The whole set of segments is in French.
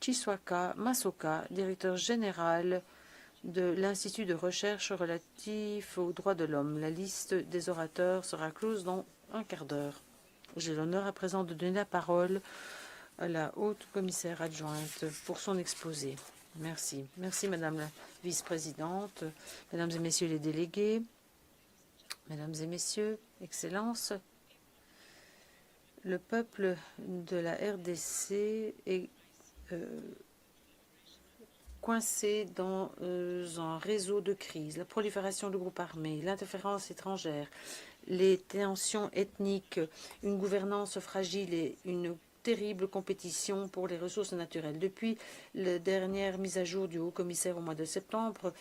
Chiswaka Masoka, directeur général de l'Institut de recherche relatif aux droits de l'homme. La liste des orateurs sera close dans un quart d'heure. J'ai l'honneur à présent de donner la parole à la haute commissaire adjointe pour son exposé. Merci. Merci, Madame la vice-présidente, Mesdames et Messieurs les délégués, Mesdames et Messieurs, Excellences. Le peuple de la RDC est coincé dans un réseau de crise, la prolifération de groupes armés, l'interférence étrangère, les tensions ethniques, une gouvernance fragile et une terrible compétition pour les ressources naturelles. Depuis la dernière mise à jour du haut-commissaire au mois de septembre,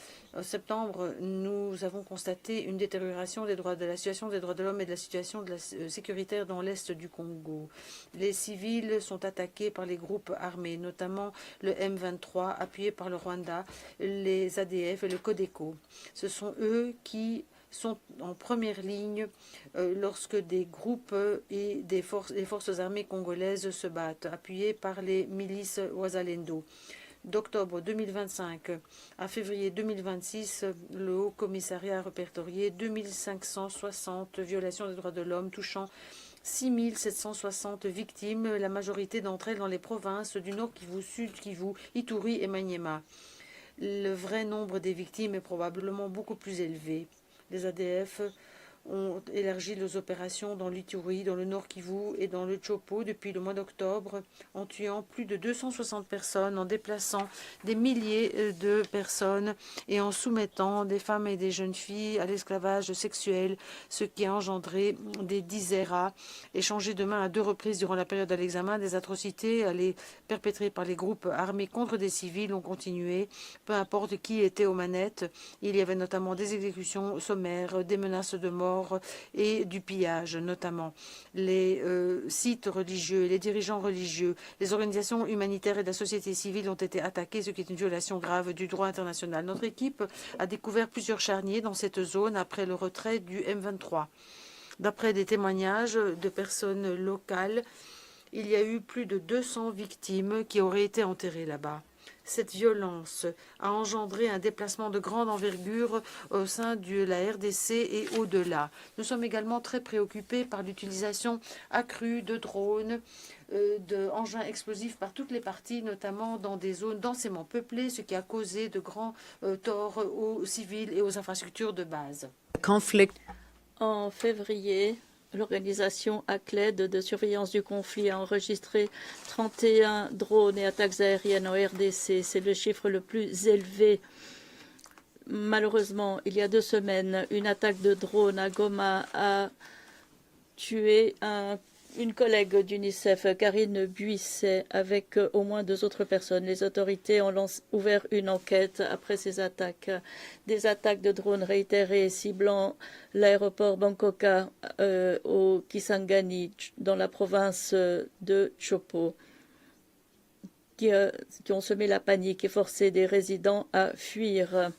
nous avons constaté une détérioration de la situation des droits de l'homme et de la situation sécuritaire dans l'est du Congo. Les civils sont attaqués par les groupes armés, notamment le M23, appuyé par le Rwanda, les ADF et le Codeco. Ce sont eux qui sont en première ligne lorsque des groupes et les forces armées congolaises se battent, appuyés par les milices Ouazalendo. D'octobre 2025 à février 2026, le Haut Commissariat a répertorié 2560 violations des droits de l'homme touchant 6760 victimes, la majorité d'entre elles dans les provinces du Nord Kivu, Sud Kivu, Ituri et Maniema. Le vrai nombre des victimes est probablement beaucoup plus élevé. Les ADF ont élargi leurs opérations dans l'Ituri, dans le Nord Kivu et dans le Chopo depuis le mois d'octobre, en tuant plus de 260 personnes, en déplaçant des milliers de personnes et en soumettant des femmes et des jeunes filles à l'esclavage sexuel, ce qui a engendré des diséras échangés de main à 2 reprises durant la période de l'examen. Des atrocités perpétrées par les groupes armés contre des civils ont continué, peu importe qui était aux manettes. Il y avait notamment des exécutions sommaires, des menaces de mort et du pillage, notamment. Les sites religieux, les dirigeants religieux, les organisations humanitaires et de la société civile ont été attaqués, ce qui est une violation grave du droit international. Notre équipe a découvert plusieurs charniers dans cette zone après le retrait du M23. D'après des témoignages de personnes locales, il y a eu plus de 200 victimes qui auraient été enterrées là-bas. Cette violence a engendré un déplacement de grande envergure au sein de la RDC et au-delà. Nous sommes également très préoccupés par l'utilisation accrue de drones, d'engins explosifs par toutes les parties, notamment dans des zones densément peuplées, ce qui a causé de grands torts aux civils et aux infrastructures de base. En février, l'organisation ACLED de surveillance du conflit a enregistré 31 drones et attaques aériennes en RDC. C'est le chiffre le plus élevé. Malheureusement, il y a 2 semaines, une attaque de drone à Goma a tué une collègue d'UNICEF, Karine Buisset, avec au moins 2 autres personnes. Les autorités ont ouvert une enquête après ces attaques. Des attaques de drones réitérées ciblant l'aéroport Bankoka au Kisangani, dans la province de Chopo, qui ont semé la panique et forcé des résidents à fuir.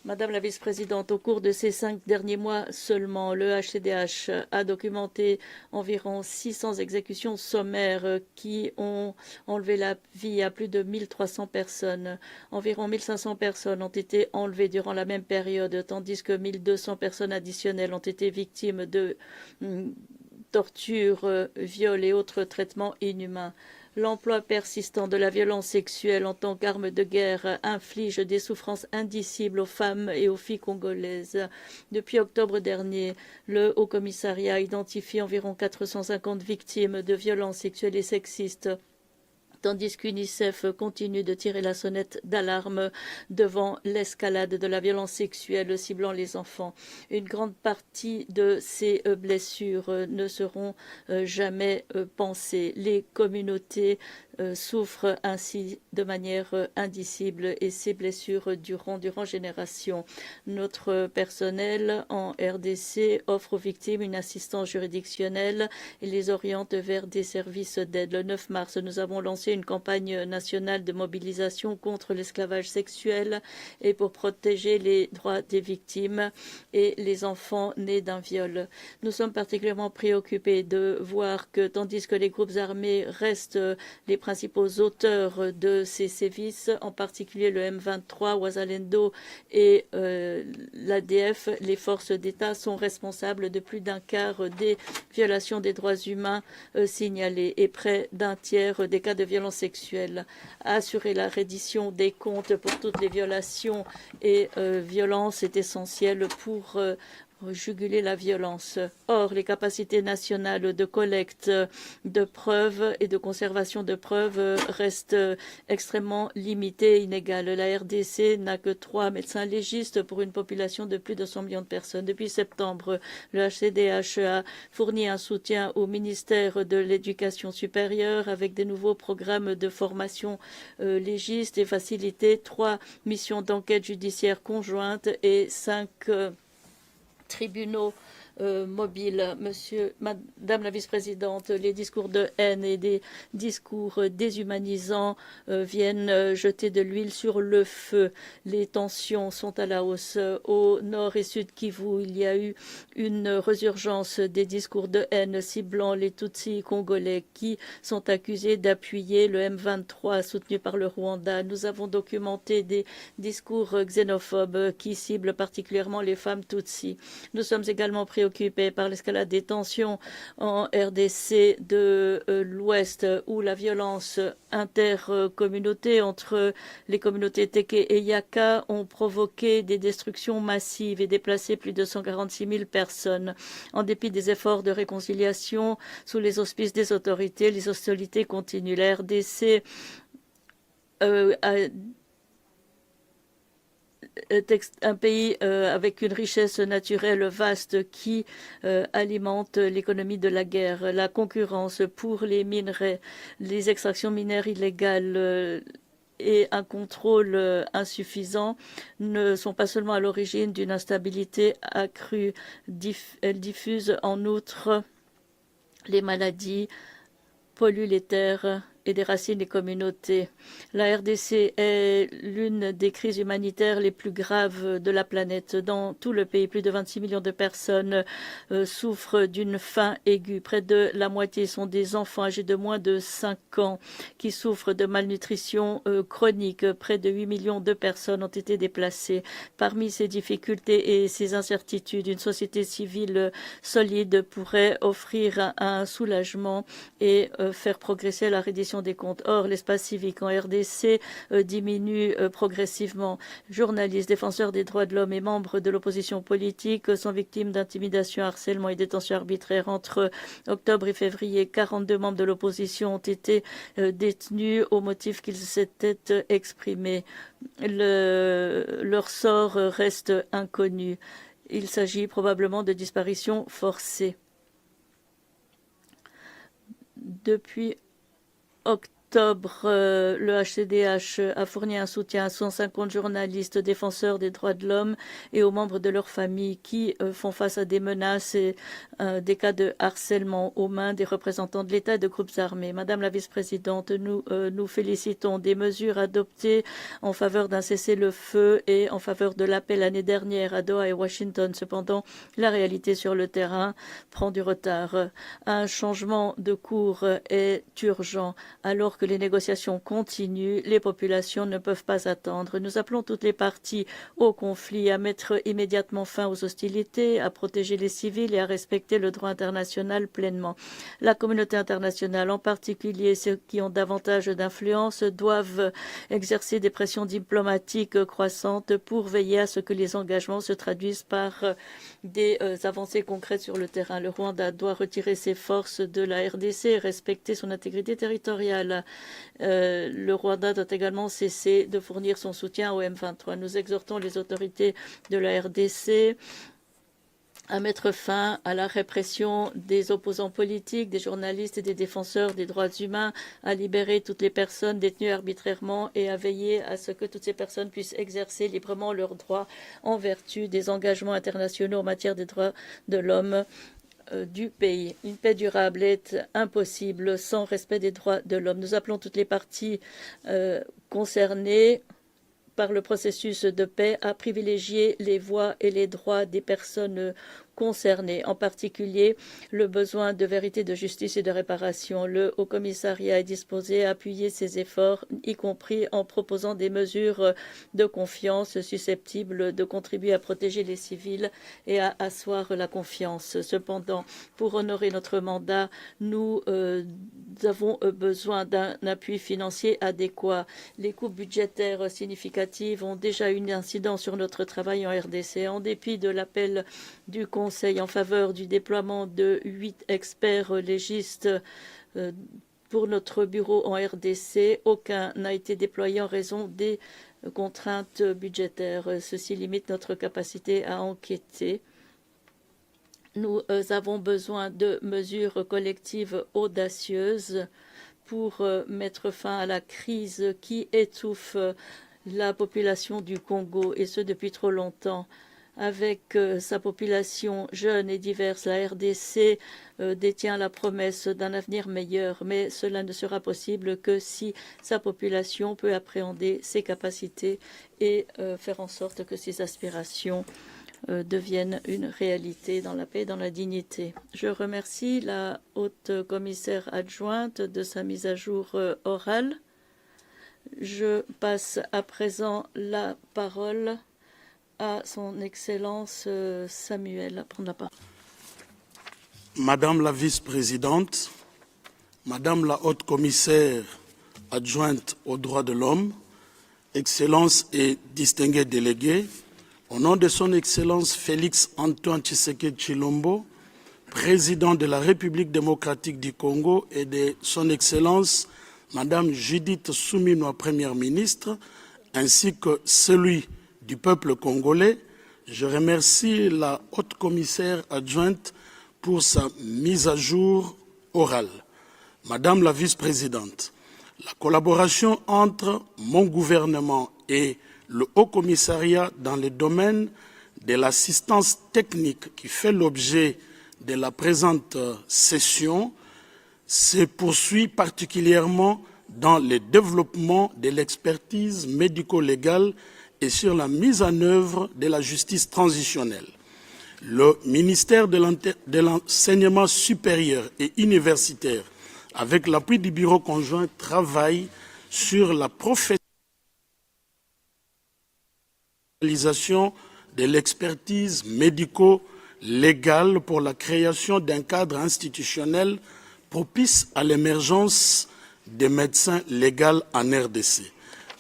Madame la vice-présidente, au cours de ces 5 derniers mois seulement, le HCDH a documenté environ 600 exécutions sommaires qui ont enlevé la vie à plus de 1300 personnes. Environ 1500 personnes ont été enlevées durant la même période, tandis que 1200 personnes additionnelles ont été victimes de tortures, viols et autres traitements inhumains. L'emploi persistant de la violence sexuelle en tant qu'arme de guerre inflige des souffrances indicibles aux femmes et aux filles congolaises. Depuis octobre dernier, le Haut-Commissariat a identifié environ 450 victimes de violences sexuelles et sexistes, tandis qu'UNICEF continue de tirer la sonnette d'alarme devant l'escalade de la violence sexuelle ciblant les enfants. Une grande partie de ces blessures ne seront jamais pensées. Les communautés souffrent ainsi de manière indicible et ces blessures durant générations. Notre personnel en RDC offre aux victimes une assistance juridictionnelle et les oriente vers des services d'aide. Le 9 mars, nous avons lancé une campagne nationale de mobilisation contre l'esclavage sexuel et pour protéger les droits des victimes et les enfants nés d'un viol. Nous sommes particulièrement préoccupés de voir que, tandis que les groupes armés restent les principaux auteurs de ces sévices, en particulier le M23, Ouazalendo et l'ADF, les forces d'État sont responsables de plus d'un quart des violations des droits humains signalées et près d'un tiers des cas de violences sexuelles. Assurer la reddition des comptes pour toutes les violations et violences est essentiel pour juguler la violence. Or, les capacités nationales de collecte de preuves et de conservation de preuves restent extrêmement limitées et inégales. La RDC n'a que 3 médecins légistes pour une population de plus de 100 millions de personnes. Depuis septembre, le HCDH a fourni un soutien au ministère de l'Éducation supérieure avec des nouveaux programmes de formation légistes et facilité 3 missions d'enquête judiciaire conjointes et 5 tribunaux mobiles. Madame la vice-présidente, les discours de haine et des discours déshumanisants viennent jeter de l'huile sur le feu. Les tensions sont à la hausse. Au nord et sud Kivu, il y a eu une résurgence des discours de haine ciblant les Tutsis congolais qui sont accusés d'appuyer le M23 soutenu par le Rwanda. Nous avons documenté des discours xénophobes qui ciblent particulièrement les femmes Tutsis. Nous sommes également préoccupés par l'escalade des tensions en RDC de l'Ouest où la violence intercommunauté entre les communautés Teke et Yaka ont provoqué des destructions massives et déplacé plus de 146 000 personnes. En dépit des efforts de réconciliation sous les auspices des autorités, les hostilités continuent. La RDC un pays avec une richesse naturelle vaste qui alimente l'économie de la guerre. La concurrence pour les minerais, les extractions minières illégales et un contrôle insuffisant ne sont pas seulement à l'origine d'une instabilité accrue. Elles diffusent en outre les maladies, polluent les terres et des racines des communautés. La RDC est l'une des crises humanitaires les plus graves de la planète. Dans tout le pays, plus de 26 millions de personnes souffrent d'une faim aiguë. Près de la moitié sont des enfants âgés de moins de 5 ans qui souffrent de malnutrition chronique. Près de 8 millions de personnes ont été déplacées. Parmi ces difficultés et ces incertitudes, une société civile solide pourrait offrir un soulagement et faire progresser la reddition des comptes. Or, l'espace civique en RDC diminue progressivement. Journalistes, défenseurs des droits de l'homme et membres de l'opposition politique sont victimes d'intimidation, harcèlement et détention arbitraire. Entre octobre et février, 42 membres de l'opposition ont été détenus au motif qu'ils s'étaient exprimés. Leur sort reste inconnu. Il s'agit probablement de disparitions forcées. Depuis octobre, le HCDH a fourni un soutien à 150 journalistes défenseurs des droits de l'homme et aux membres de leurs familles qui font face à des menaces et des cas de harcèlement aux mains des représentants de l'État et de groupes armés. Madame la vice-présidente, nous félicitons des mesures adoptées en faveur d'un cessez-le-feu et en faveur de l'appel l'année dernière à Doha et Washington. Cependant, la réalité sur le terrain prend du retard. Un changement de cours est urgent alors que les négociations continuent, les populations ne peuvent pas attendre. Nous appelons toutes les parties au conflit à mettre immédiatement fin aux hostilités, à protéger les civils et à respecter le droit international pleinement. La communauté internationale, en particulier ceux qui ont davantage d'influence, doivent exercer des pressions diplomatiques croissantes pour veiller à ce que les engagements se traduisent par des avancées concrètes sur le terrain. Le Rwanda doit retirer ses forces de la RDC et respecter son intégrité territoriale. Le Rwanda doit également cesser de fournir son soutien au M23. Nous exhortons les autorités de la RDC à mettre fin à la répression des opposants politiques, des journalistes et des défenseurs des droits humains, à libérer toutes les personnes détenues arbitrairement et à veiller à ce que toutes ces personnes puissent exercer librement leurs droits en vertu des engagements internationaux en matière des droits de l'homme du pays. Une paix durable est impossible sans respect des droits de l'homme. Nous appelons toutes les parties concernées par le processus de paix à privilégier les voix et les droits des personnes concernées, en particulier le besoin de vérité, de justice et de réparation. Le Haut-Commissariat est disposé à appuyer ces efforts, y compris en proposant des mesures de confiance susceptibles de contribuer à protéger les civils et à asseoir la confiance. Cependant, pour honorer notre mandat, nous avons besoin d'un appui financier adéquat. Les coupes budgétaires significatives ont déjà eu une incidence sur notre travail en RDC. En dépit de l'appel du Conseil en faveur du déploiement de 8 experts légistes pour notre bureau en RDC, aucun n'a été déployé en raison des contraintes budgétaires. Ceci limite notre capacité à enquêter. Nous avons besoin de mesures collectives audacieuses pour mettre fin à la crise qui étouffe la population du Congo, et ce depuis trop longtemps. Avec sa population jeune et diverse, la RDC détient la promesse d'un avenir meilleur, mais cela ne sera possible que si sa population peut appréhender ses capacités et faire en sorte que ses aspirations deviennent une réalité dans la paix et dans la dignité. Je remercie la haute commissaire adjointe de sa mise à jour orale. Je passe à présent la parole à son Excellence Samuel. Prendre la parole. Madame la vice-présidente, Madame la haute commissaire adjointe aux droits de l'homme, Excellences et distingués délégués, au nom de son Excellence Félix Antoine Tshisekedi Tshilombo, président de la République démocratique du Congo, et de son Excellence Madame Judith Suminwa, première ministre, ainsi que celui du peuple congolais, je remercie la haute commissaire adjointe pour sa mise à jour orale. Madame la vice-présidente, la collaboration entre mon gouvernement et le Haut Commissariat dans le domaine de l'assistance technique qui fait l'objet de la présente session se poursuit particulièrement dans le développement de l'expertise médico-légale et sur la mise en œuvre de la justice transitionnelle. Le ministère de l'Enseignement supérieur et universitaire, avec l'appui du Bureau conjoint, travaille sur la professionnalisation de l'expertise médico-légale pour la création d'un cadre institutionnel propice à l'émergence des médecins légaux en RDC.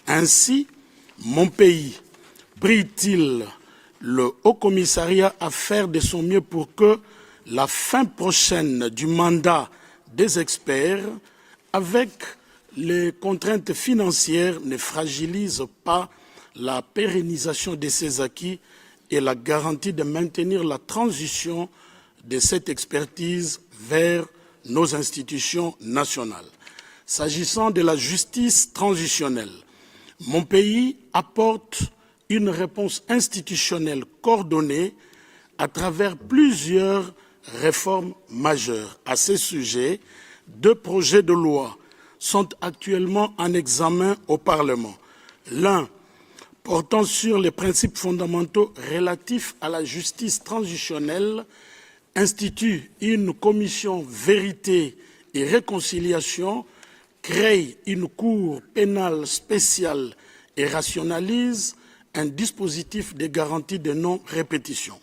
Ainsi, mon pays prie-t-il le Haut Commissariat à faire de son mieux pour que la fin prochaine du mandat des experts, avec les contraintes financières, ne fragilise pas la pérennisation de ces acquis et la garantie de maintenir la transition de cette expertise vers nos institutions nationales. S'agissant de la justice transitionnelle, mon pays apporte une réponse institutionnelle coordonnée à travers plusieurs réformes majeures. À ce sujet, 2 projets de loi sont actuellement en examen au Parlement. L'un portant sur les principes fondamentaux relatifs à la justice transitionnelle institue une commission vérité et réconciliation, crée une cour pénale spéciale et rationalise un dispositif de garantie de non-répétition.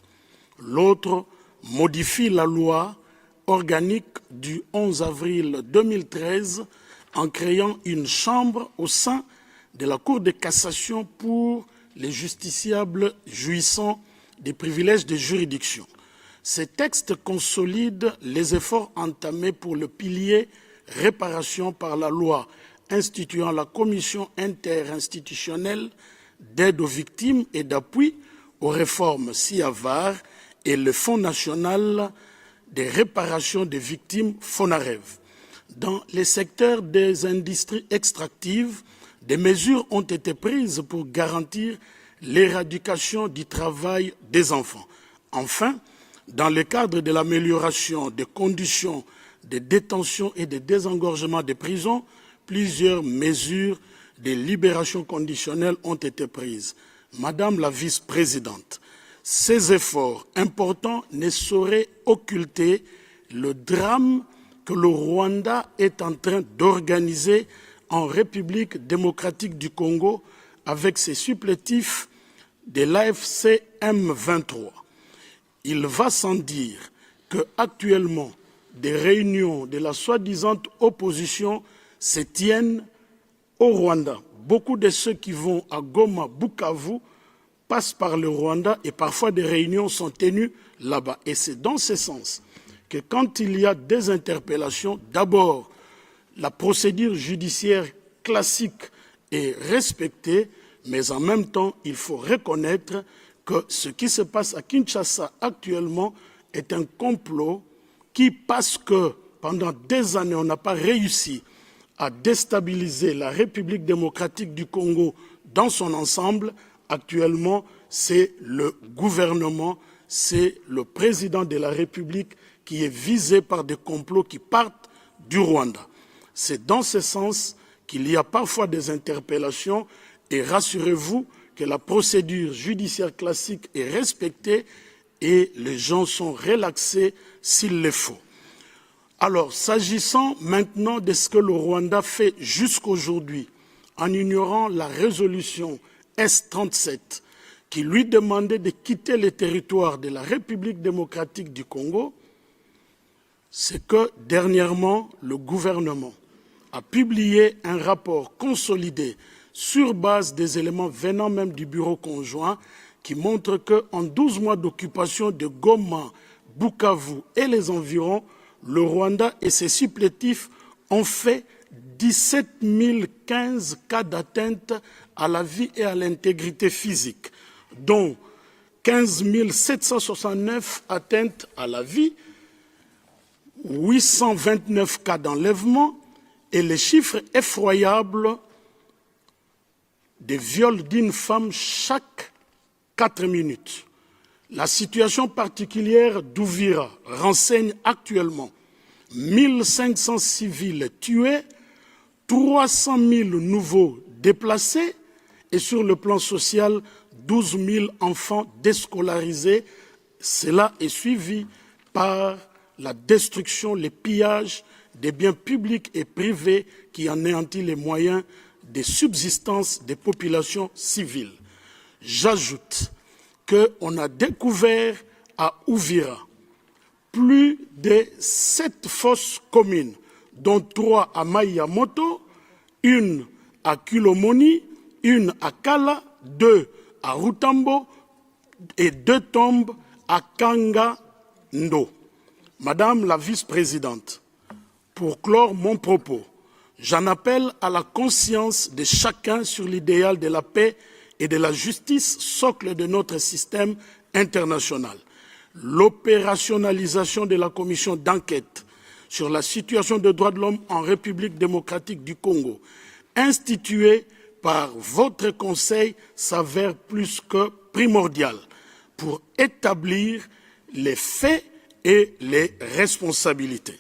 L'autre modifie la loi organique du 11 avril 2013 en créant une chambre au sein de la Cour de cassation pour les justiciables jouissant des privilèges de juridiction. Ces textes consolident les efforts entamés pour le pilier réparation par la loi instituant la commission interinstitutionnelle d'aide aux victimes et d'appui aux réformes CIAVAR et le Fonds national de réparation des victimes FONAREV. Dans les secteurs des industries extractives, des mesures ont été prises pour garantir l'éradication du travail des enfants. Enfin, dans le cadre de l'amélioration des conditions de détention et de désengorgement des prisons, plusieurs mesures de libération conditionnelle ont été prises. Madame la vice-présidente, ces efforts importants ne sauraient occulter le drame que le Rwanda est en train d'organiser en République démocratique du Congo avec ses supplétifs de l'AFC M23. Il va sans dire qu'actuellement, des réunions de la soi-disant opposition se tiennent au Rwanda. Beaucoup de ceux qui vont à Goma, Bukavu, passent par le Rwanda et parfois des réunions sont tenues là-bas. Et c'est dans ce sens que quand il y a des interpellations, d'abord, la procédure judiciaire classique est respectée, mais en même temps, il faut reconnaître que ce qui se passe à Kinshasa actuellement est un complot qui, parce que pendant des années, on n'a pas réussi à déstabiliser la République démocratique du Congo dans son ensemble, actuellement, c'est le gouvernement, c'est le président de la République qui est visé par des complots qui partent du Rwanda. C'est dans ce sens qu'il y a parfois des interpellations et rassurez-vous que la procédure judiciaire classique est respectée et les gens sont relaxés s'il le faut. Alors, s'agissant maintenant de ce que le Rwanda fait jusqu'aujourd'hui, en ignorant la résolution S-37 qui lui demandait de quitter le territoire de la République démocratique du Congo, c'est que dernièrement, le gouvernement a publié un rapport consolidé sur base des éléments venant même du bureau conjoint qui montre qu'en 12 mois d'occupation de Goma, Bukavu et les environs, le Rwanda et ses supplétifs ont fait 17 015 cas d'atteinte à la vie et à l'intégrité physique, dont 15 769 atteintes à la vie, 829 cas d'enlèvement et les chiffres effroyables de viols d'une femme chaque 4 minutes. La situation particulière d'Ouvira renseigne actuellement 1500 civils tués, 300 000 nouveaux déplacés et sur le plan social, 12 000 enfants déscolarisés. Cela est suivi par la destruction, les pillages des biens publics et privés qui anéantissent les moyens de subsistance des populations civiles. J'ajoute qu'on a découvert à Ouvira plus de 7 fosses communes, dont 3 à Mayamoto, une à Kilomoni, une à Kala, 2 à Rutambo et 2 tombes à Kanga-Ndo. Madame la vice-présidente, pour clore mon propos, j'en appelle à la conscience de chacun sur l'idéal de la paix et de la justice, socle de notre système international. L'opérationnalisation de la commission d'enquête sur la situation des droits de l'homme en République démocratique du Congo, instituée par votre Conseil, s'avère plus que primordiale pour établir les faits et les responsabilités.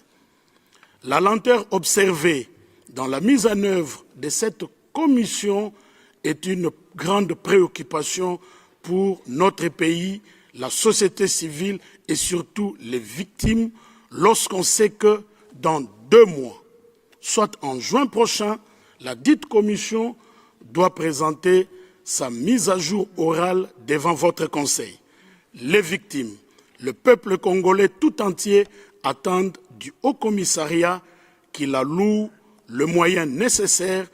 La lenteur observée dans la mise en œuvre de cette commission est une grande préoccupation pour notre pays, la société civile et surtout les victimes lorsqu'on sait que dans 2 mois, soit en juin prochain, la dite commission doit présenter sa mise à jour orale devant votre Conseil. Les victimes, le peuple congolais tout entier attendent du Haut-Commissariat qu'il alloue le moyen nécessaire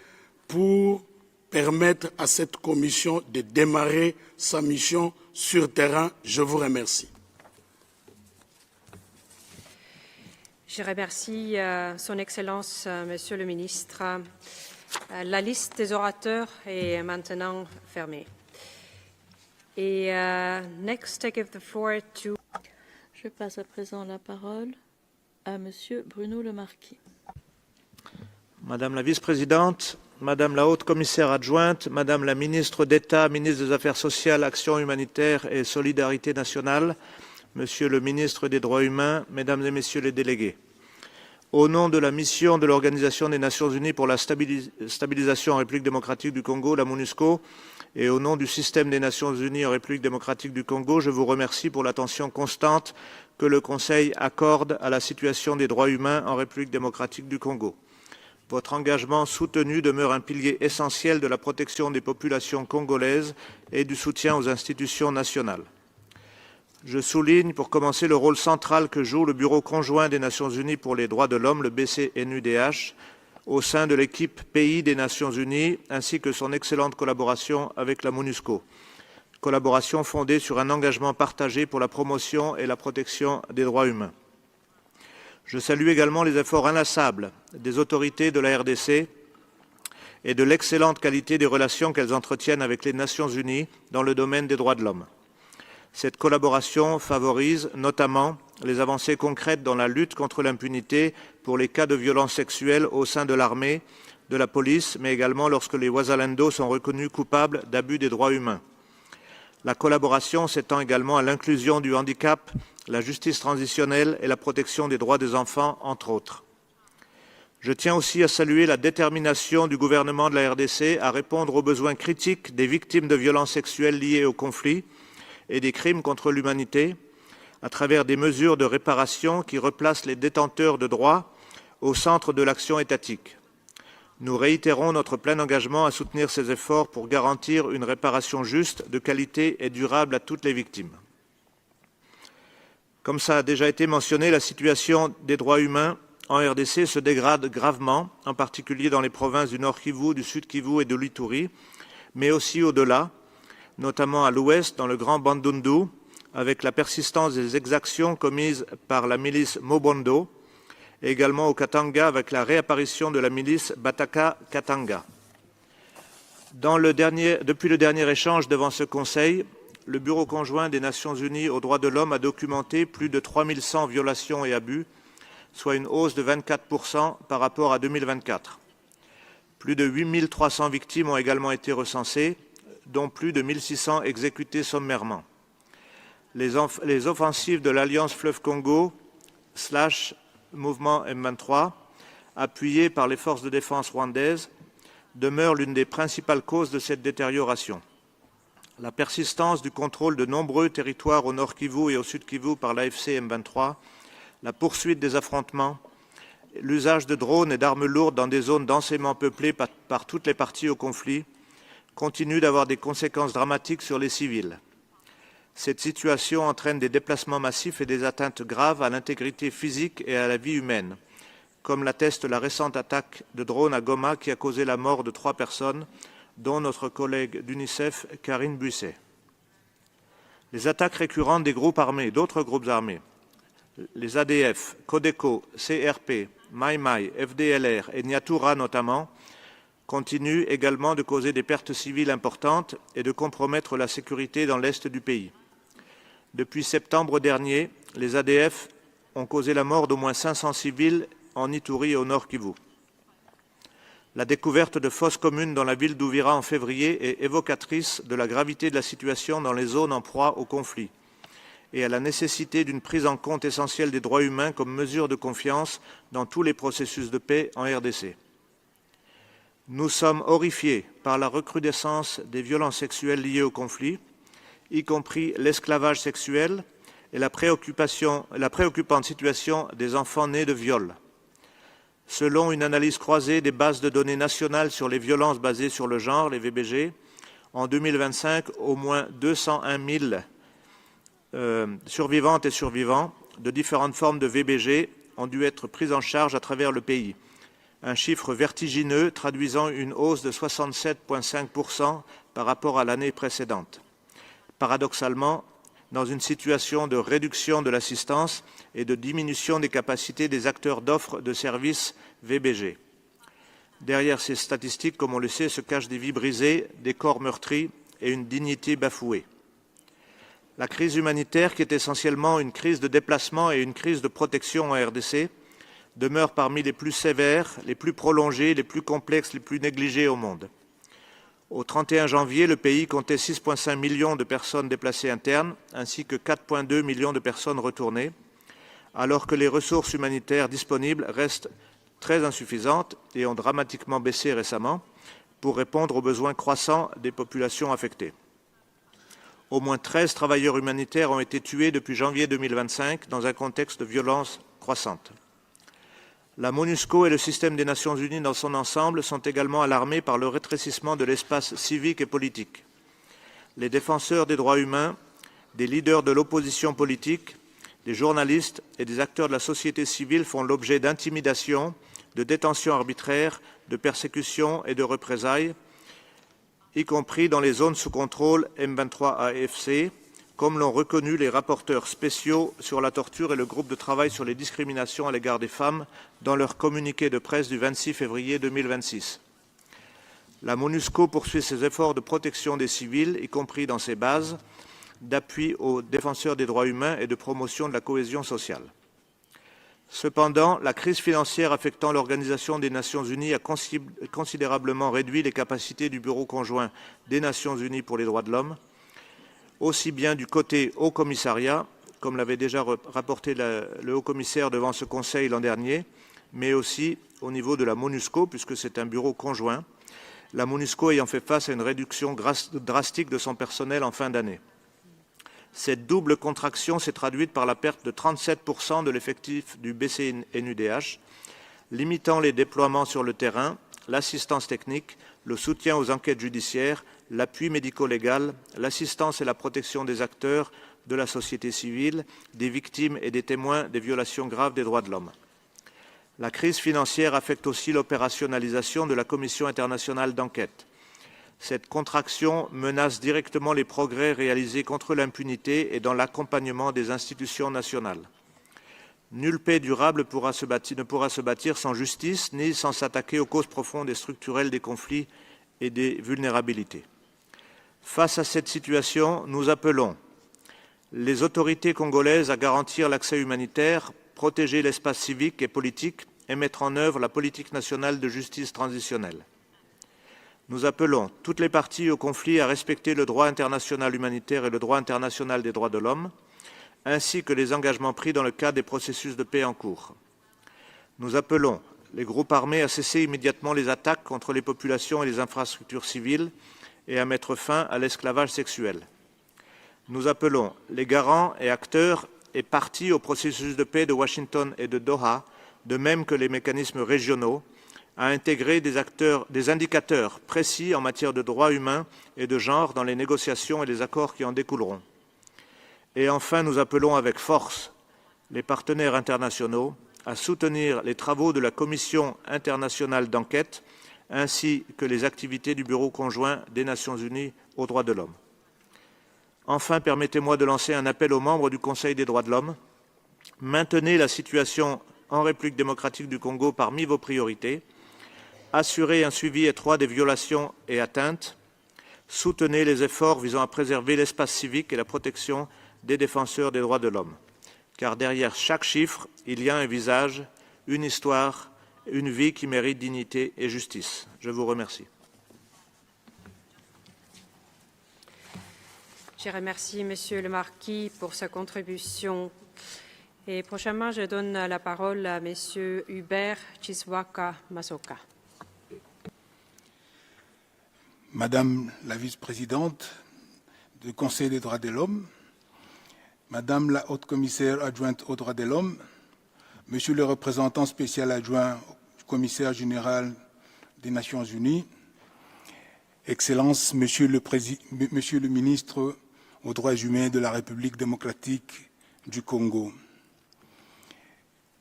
pour permettre à cette commission de démarrer sa mission sur terrain. Je vous remercie. Je remercie Son Excellence, Monsieur le Ministre. La liste des orateurs est maintenant fermée. Et next, I give the floor to... Je passe à présent la parole à Monsieur Bruno Le Marquis. Madame la vice-présidente, Madame la haute commissaire adjointe, Madame la ministre d'État, ministre des Affaires sociales, Action humanitaire et Solidarité nationale, Monsieur le ministre des Droits humains, Mesdames et Messieurs les délégués, au nom de la mission de l'Organisation des Nations Unies pour la stabilisation en République démocratique du Congo, la MONUSCO, et au nom du système des Nations Unies en République démocratique du Congo, je vous remercie pour l'attention constante que le Conseil accorde à la situation des droits humains en République démocratique du Congo. Votre engagement soutenu demeure un pilier essentiel de la protection des populations congolaises et du soutien aux institutions nationales. Je souligne, pour commencer, le rôle central que joue le Bureau conjoint des Nations Unies pour les droits de l'homme, le BCNUDH, au sein de l'équipe pays des Nations Unies, ainsi que son excellente collaboration avec la MONUSCO. Collaboration fondée sur un engagement partagé pour la promotion et la protection des droits humains. Je salue également les efforts inlassables des autorités de la RDC et de l'excellente qualité des relations qu'elles entretiennent avec les Nations Unies dans le domaine des droits de l'homme. Cette collaboration favorise notamment les avancées concrètes dans la lutte contre l'impunité pour les cas de violences sexuelles au sein de l'armée, de la police, mais également lorsque les Wazalendo sont reconnus coupables d'abus des droits humains. La collaboration s'étend également à l'inclusion du handicap, la justice transitionnelle et la protection des droits des enfants, entre autres. Je tiens aussi à saluer la détermination du gouvernement de la RDC à répondre aux besoins critiques des victimes de violences sexuelles liées au conflit et des crimes contre l'humanité, à travers des mesures de réparation qui replacent les détenteurs de droits au centre de l'action étatique. Nous réitérons notre plein engagement à soutenir ces efforts pour garantir une réparation juste, de qualité et durable à toutes les victimes. Comme ça a déjà été mentionné, la situation des droits humains en RDC se dégrade gravement, en particulier dans les provinces du Nord Kivu, du Sud Kivu et de l'Ituri, mais aussi au-delà, notamment à l'ouest, dans le Grand Bandundu, avec la persistance des exactions commises par la milice Mobondo, et également au Katanga avec la réapparition de la milice Bataka Katanga. Depuis le dernier échange devant ce Conseil, le Bureau conjoint des Nations Unies aux droits de l'homme a documenté plus de 3100 violations et abus, soit une hausse de 24% par rapport à 2024. Plus de 8300 victimes ont également été recensées, dont plus de 1600 exécutées sommairement. Les offensives de l'Alliance Fleuve Congo / Mouvement M23, appuyées par les forces de défense rwandaises, demeurent l'une des principales causes de cette détérioration. La persistance du contrôle de nombreux territoires au Nord Kivu et au Sud Kivu par l'AFC M23, la poursuite des affrontements, l'usage de drones et d'armes lourdes dans des zones densément peuplées par toutes les parties au conflit, continuent d'avoir des conséquences dramatiques sur les civils. Cette situation entraîne des déplacements massifs et des atteintes graves à l'intégrité physique et à la vie humaine, comme l'atteste la récente attaque de drone à Goma qui a causé la mort de 3 personnes, dont notre collègue d'UNICEF, Karine Buisset. Les attaques récurrentes des groupes armés, d'autres groupes armés, les ADF, Codeco, CRP, Mai Mai, FDLR et Nyatura notamment, continuent également de causer des pertes civiles importantes et de compromettre la sécurité dans l'est du pays. Depuis septembre dernier, les ADF ont causé la mort d'au moins 500 civils en Ituri et au Nord Kivu. La découverte de fosses communes dans la ville d'Ouvira en février est évocatrice de la gravité de la situation dans les zones en proie au conflit et à la nécessité d'une prise en compte essentielle des droits humains comme mesure de confiance dans tous les processus de paix en RDC. Nous sommes horrifiés par la recrudescence des violences sexuelles liées au conflit, y compris l'esclavage sexuel et la préoccupante situation des enfants nés de viol. Selon une analyse croisée des bases de données nationales sur les violences basées sur le genre, les VBG, en 2025, au moins 201 000 survivantes et survivants de différentes formes de VBG ont dû être pris en charge à travers le pays. Un chiffre vertigineux traduisant une hausse de 67,5% par rapport à l'année précédente. Paradoxalement, dans une situation de réduction de l'assistance et de diminution des capacités des acteurs d'offres de services VBG. Derrière ces statistiques, comme on le sait, se cachent des vies brisées, des corps meurtris et une dignité bafouée. La crise humanitaire, qui est essentiellement une crise de déplacement et une crise de protection en RDC, demeure parmi les plus sévères, les plus prolongées, les plus complexes, les plus négligées au monde. Au 31 janvier, le pays comptait 6,5 millions de personnes déplacées internes, ainsi que 4,2 millions de personnes retournées, alors que les ressources humanitaires disponibles restent très insuffisantes et ont dramatiquement baissé récemment pour répondre aux besoins croissants des populations affectées. Au moins 13 travailleurs humanitaires ont été tués depuis janvier 2025 dans un contexte de violence croissante. La MONUSCO et le système des Nations Unies dans son ensemble sont également alarmés par le rétrécissement de l'espace civique et politique. Les défenseurs des droits humains, des leaders de l'opposition politique, des journalistes et des acteurs de la société civile font l'objet d'intimidations, de détentions arbitraires, de persécutions et de représailles, y compris dans les zones sous contrôle M23-AFC, comme l'ont reconnu les rapporteurs spéciaux sur la torture et le groupe de travail sur les discriminations à l'égard des femmes dans leur communiqué de presse du 26 février 2026. La MONUSCO poursuit ses efforts de protection des civils, y compris dans ses bases, d'appui aux défenseurs des droits humains et de promotion de la cohésion sociale. Cependant, la crise financière affectant l'Organisation des Nations Unies a considérablement réduit les capacités du Bureau conjoint des Nations Unies pour les droits de l'homme, aussi bien du côté Haut Commissariat, comme l'avait déjà rapporté le Haut Commissaire devant ce Conseil l'an dernier, mais aussi au niveau de la MONUSCO, puisque c'est un bureau conjoint, la MONUSCO ayant fait face à une réduction drastique de son personnel en fin d'année. Cette double contraction s'est traduite par la perte de 37% de l'effectif du BCNUDH, limitant les déploiements sur le terrain, l'assistance technique, le soutien aux enquêtes judiciaires, l'appui médico-légal, l'assistance et la protection des acteurs de la société civile, des victimes et des témoins des violations graves des droits de l'homme. La crise financière affecte aussi l'opérationnalisation de la Commission internationale d'enquête. Cette contraction menace directement les progrès réalisés contre l'impunité et dans l'accompagnement des institutions nationales. Nulle paix durable ne pourra se bâtir sans justice, ni sans s'attaquer aux causes profondes et structurelles des conflits et des vulnérabilités. Face à cette situation, nous appelons les autorités congolaises à garantir l'accès humanitaire, protéger l'espace civique et politique et mettre en œuvre la politique nationale de justice transitionnelle. Nous appelons toutes les parties au conflit à respecter le droit international humanitaire et le droit international des droits de l'homme, ainsi que les engagements pris dans le cadre des processus de paix en cours. Nous appelons les groupes armés à cesser immédiatement les attaques contre les populations et les infrastructures civiles et à mettre fin à l'esclavage sexuel. Nous appelons les garants et acteurs et parties au processus de paix de Washington et de Doha, de même que les mécanismes régionaux, à intégrer des indicateurs précis en matière de droits humains et de genre dans les négociations et les accords qui en découleront. Et enfin, nous appelons avec force les partenaires internationaux à soutenir les travaux de la Commission internationale d'enquête ainsi que les activités du Bureau conjoint des Nations Unies aux droits de l'homme. Enfin, permettez-moi de lancer un appel aux membres du Conseil des droits de l'homme. Maintenez la situation en République démocratique du Congo parmi vos priorités. Assurez un suivi étroit des violations et atteintes. Soutenez les efforts visant à préserver l'espace civique et la protection des défenseurs des droits de l'homme. Car derrière chaque chiffre, il y a un visage, une histoire, une vie qui mérite dignité et justice. Je vous remercie. Je remercie Monsieur le Marquis pour sa contribution. Et prochainement, je donne la parole à Monsieur Hubert Chiswaka Masoka. Madame la vice-présidente du Conseil des droits de l'homme, Madame la haute-commissaire adjointe aux droits de l'homme, Monsieur le représentant spécial adjoint au commissaire général des Nations Unies, Excellences, Monsieur le ministre aux droits humains de la République démocratique du Congo,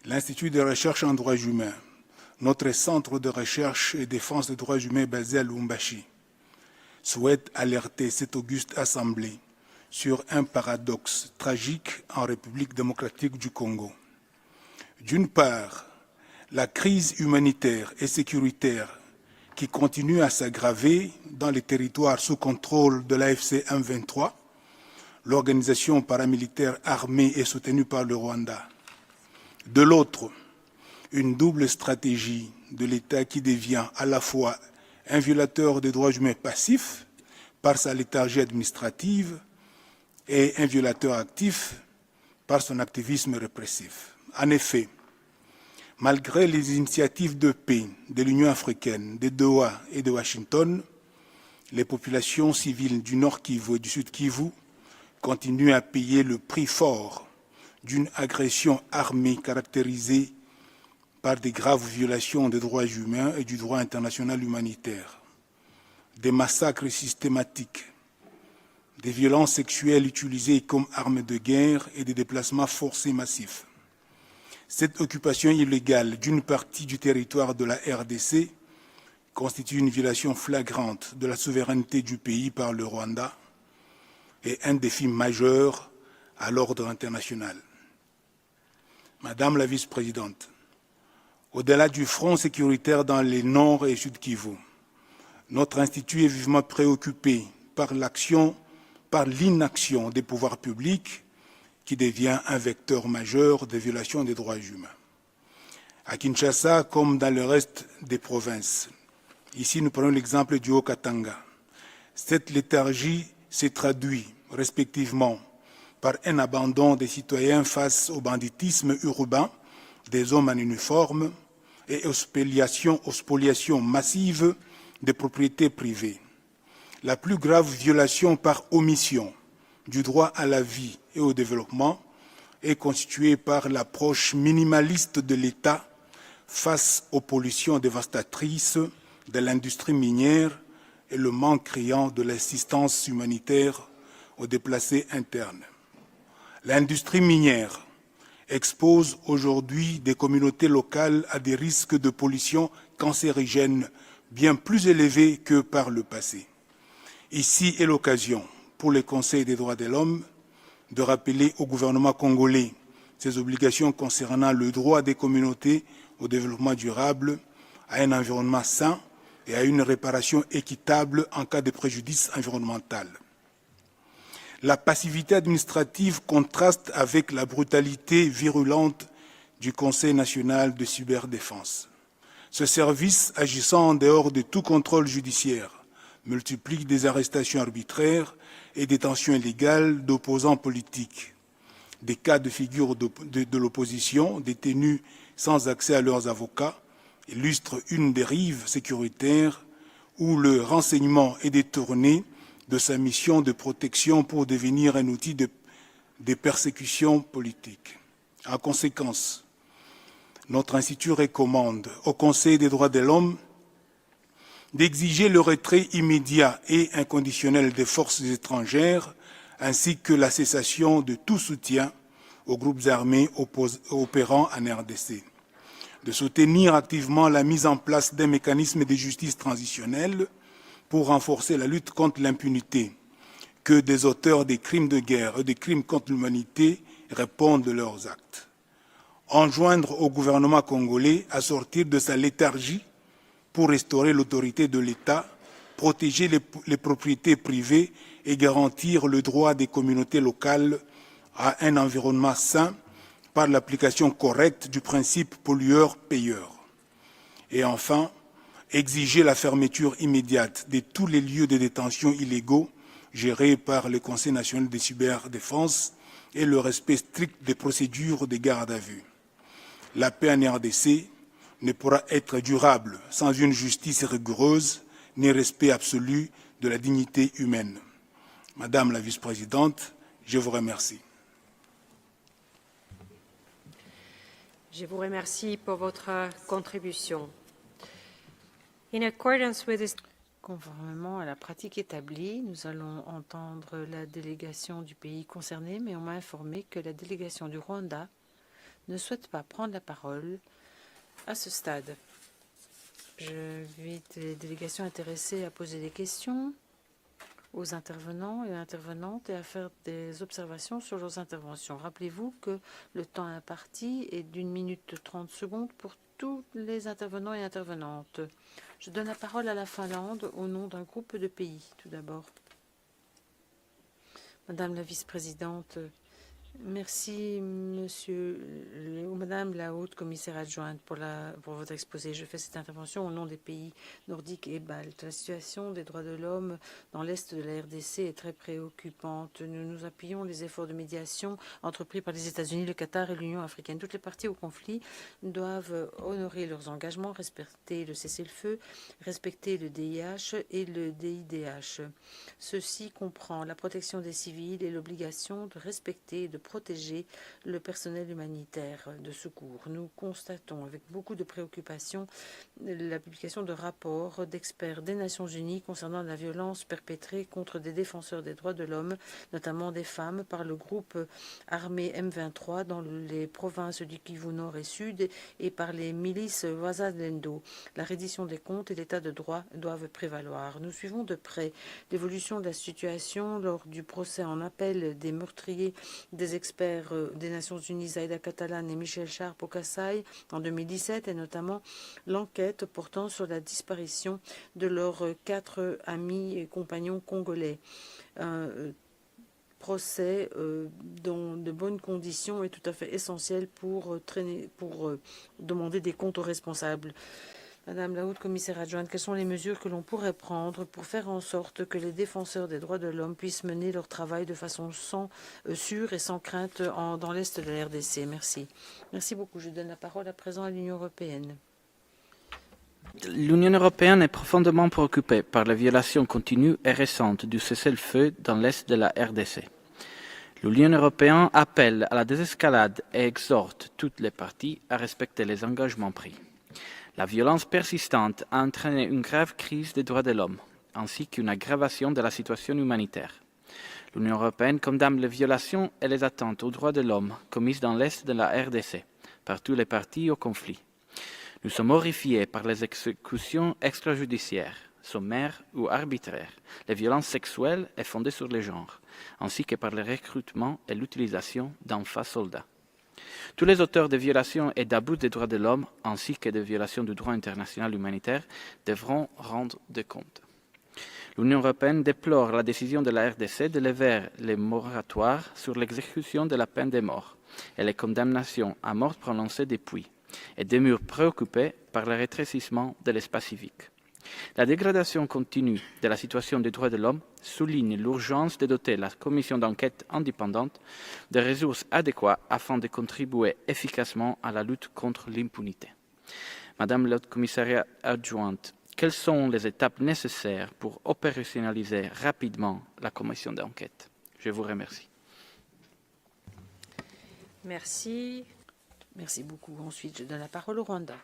l'Institut de recherche en droits humains, notre centre de recherche et défense des droits humains basé à Lubumbashi, souhaite alerter cette auguste assemblée sur un paradoxe tragique en République démocratique du Congo. D'une part, la crise humanitaire et sécuritaire qui continue à s'aggraver dans les territoires sous contrôle de l'AFC M23, l'organisation paramilitaire armée et soutenue par le Rwanda. De l'autre, une double stratégie de l'État qui devient à la fois un violateur des droits humains passif par sa léthargie administrative et un violateur actif par son activisme répressif. En effet, malgré les initiatives de paix de l'Union africaine, de Doha et de Washington, les populations civiles du Nord Kivu et du Sud Kivu continuent à payer le prix fort d'une agression armée caractérisée par des graves violations des droits humains et du droit international humanitaire, des massacres systématiques, des violences sexuelles utilisées comme armes de guerre et des déplacements forcés massifs. Cette occupation illégale d'une partie du territoire de la RDC constitue une violation flagrante de la souveraineté du pays par le Rwanda et un défi majeur à l'ordre international. Madame la vice-présidente, au-delà du front sécuritaire dans les Nord et Sud Kivu, notre Institut est vivement préoccupé par l'inaction des pouvoirs publics qui devient un vecteur majeur de violation des droits humains. À Kinshasa, comme dans le reste des provinces, ici nous prenons l'exemple du Haut-Katanga, cette léthargie s'est traduite respectivement par un abandon des citoyens face au banditisme urbain des hommes en uniforme et aux spoliations massives des propriétés privées. La plus grave violation par omission du droit à la vie et au développement est constituée par l'approche minimaliste de l'État face aux pollutions dévastatrices de l'industrie minière et le manque criant de l'assistance humanitaire aux déplacés internes. L'industrie minière expose aujourd'hui des communautés locales à des risques de pollution cancérigène bien plus élevés que par le passé. Ici est l'occasion pour le Conseil des droits de l'homme de rappeler au gouvernement congolais ses obligations concernant le droit des communautés au développement durable, à un environnement sain et à une réparation équitable en cas de préjudice environnemental. La passivité administrative contraste avec la brutalité virulente du Conseil national de cyberdéfense. Ce service, agissant en dehors de tout contrôle judiciaire, multiplie des arrestations arbitraires et détentions illégales d'opposants politiques, des cas de figure de l'opposition détenus sans accès à leurs avocats illustrent une dérive sécuritaire où le renseignement est détourné de sa mission de protection pour devenir un outil de persécution politique. En conséquence, notre Institut recommande au Conseil des droits de l'homme d'exiger le retrait immédiat et inconditionnel des forces étrangères ainsi que la cessation de tout soutien aux groupes armés opérant en RDC, de soutenir activement la mise en place d'un mécanisme de justice transitionnelle pour renforcer la lutte contre l'impunité, que des auteurs des crimes de guerre et des crimes contre l'humanité répondent de leurs actes. Enjoindre au gouvernement congolais à sortir de sa léthargie pour restaurer l'autorité de l'État, protéger les propriétés privées et garantir le droit des communautés locales à un environnement sain par l'application correcte du principe pollueur-payeur. Et enfin, exiger la fermeture immédiate de tous les lieux de détention illégaux gérés par le Conseil national de cyberdéfense et le respect strict des procédures de garde à vue. La paix en RDC ne pourra être durable sans une justice rigoureuse ni respect absolu de la dignité humaine. Madame la vice-présidente, je vous remercie. Je vous remercie pour votre contribution. In accordance with this... Conformément à la pratique établie, nous allons entendre la délégation du pays concerné, mais on m'a informé que la délégation du Rwanda ne souhaite pas prendre la parole à ce stade. J'invite les délégations intéressées à poser des questions aux intervenants et intervenantes et à faire des observations sur leurs interventions. Rappelez-vous que le temps imparti est d'1 minute 30 secondes pour tous les intervenants et intervenantes. Je donne la parole à la Finlande au nom d'un groupe de pays, tout d'abord. Madame la vice-présidente, Merci, Madame la haute commissaire adjointe, pour votre exposé. Je fais cette intervention au nom des pays nordiques et baltes. La situation des droits de l'homme dans l'est de la RDC est très préoccupante. Nous appuyons les efforts de médiation entrepris par les États-Unis, le Qatar et l'Union africaine. Toutes les parties au conflit doivent honorer leurs engagements, respecter le cessez-le-feu, respecter le DIH et le DIDH. Ceci comprend la protection des civils et l'obligation de respecter et de protéger le personnel humanitaire de secours. Nous constatons avec beaucoup de préoccupation la publication de rapports d'experts des Nations Unies concernant la violence perpétrée contre des défenseurs des droits de l'homme, notamment des femmes, par le groupe armé M23 dans les provinces du Kivu Nord et Sud et par les milices Wazalendo. La reddition des comptes et l'état de droit doivent prévaloir. Nous suivons de près l'évolution de la situation lors du procès en appel des meurtriers des experts des Nations Unies Zaida Catalan et Michel Sharp au Kasaï en 2017 et notamment l'enquête portant sur la disparition de leurs 4 amis et compagnons congolais. Un procès dans de bonnes conditions est tout à fait essentiel pour demander des comptes aux responsables. Madame la haute commissaire adjointe, quelles sont les mesures que l'on pourrait prendre pour faire en sorte que les défenseurs des droits de l'homme puissent mener leur travail de façon sûre et sans crainte dans l'Est de la RDC? Merci. Merci beaucoup. Je donne la parole à présent à l'Union européenne. L'Union européenne est profondément préoccupée par la violation continue et récente du cessez-le-feu dans l'Est de la RDC. L'Union européenne appelle à la désescalade et exhorte toutes les parties à respecter les engagements pris. La violence persistante a entraîné une grave crise des droits de l'homme, ainsi qu'une aggravation de la situation humanitaire. L'Union européenne condamne les violations et les atteintes aux droits de l'homme commises dans l'Est de la RDC par tous les partis au conflit. Nous sommes horrifiés par les exécutions extrajudiciaires, sommaires ou arbitraires, les violences sexuelles et fondées sur les genres, ainsi que par le recrutement et l'utilisation d'enfants soldats. Tous les auteurs de violations et d'abus des droits de l'homme, ainsi que de violations du droit international humanitaire, devront rendre des comptes. L'Union européenne déplore la décision de la RDC de lever les moratoires sur l'exécution de la peine de mort et les condamnations à mort prononcées depuis, et demeure préoccupée par le rétrécissement de l'espace civique. La dégradation continue de la situation des droits de l'homme souligne l'urgence de doter la commission d'enquête indépendante de ressources adéquates afin de contribuer efficacement à la lutte contre l'impunité. Madame la commissaire adjointe, quelles sont les étapes nécessaires pour opérationnaliser rapidement la commission d'enquête? Je vous remercie. Merci. Merci beaucoup. Ensuite, je donne la parole au Rwanda.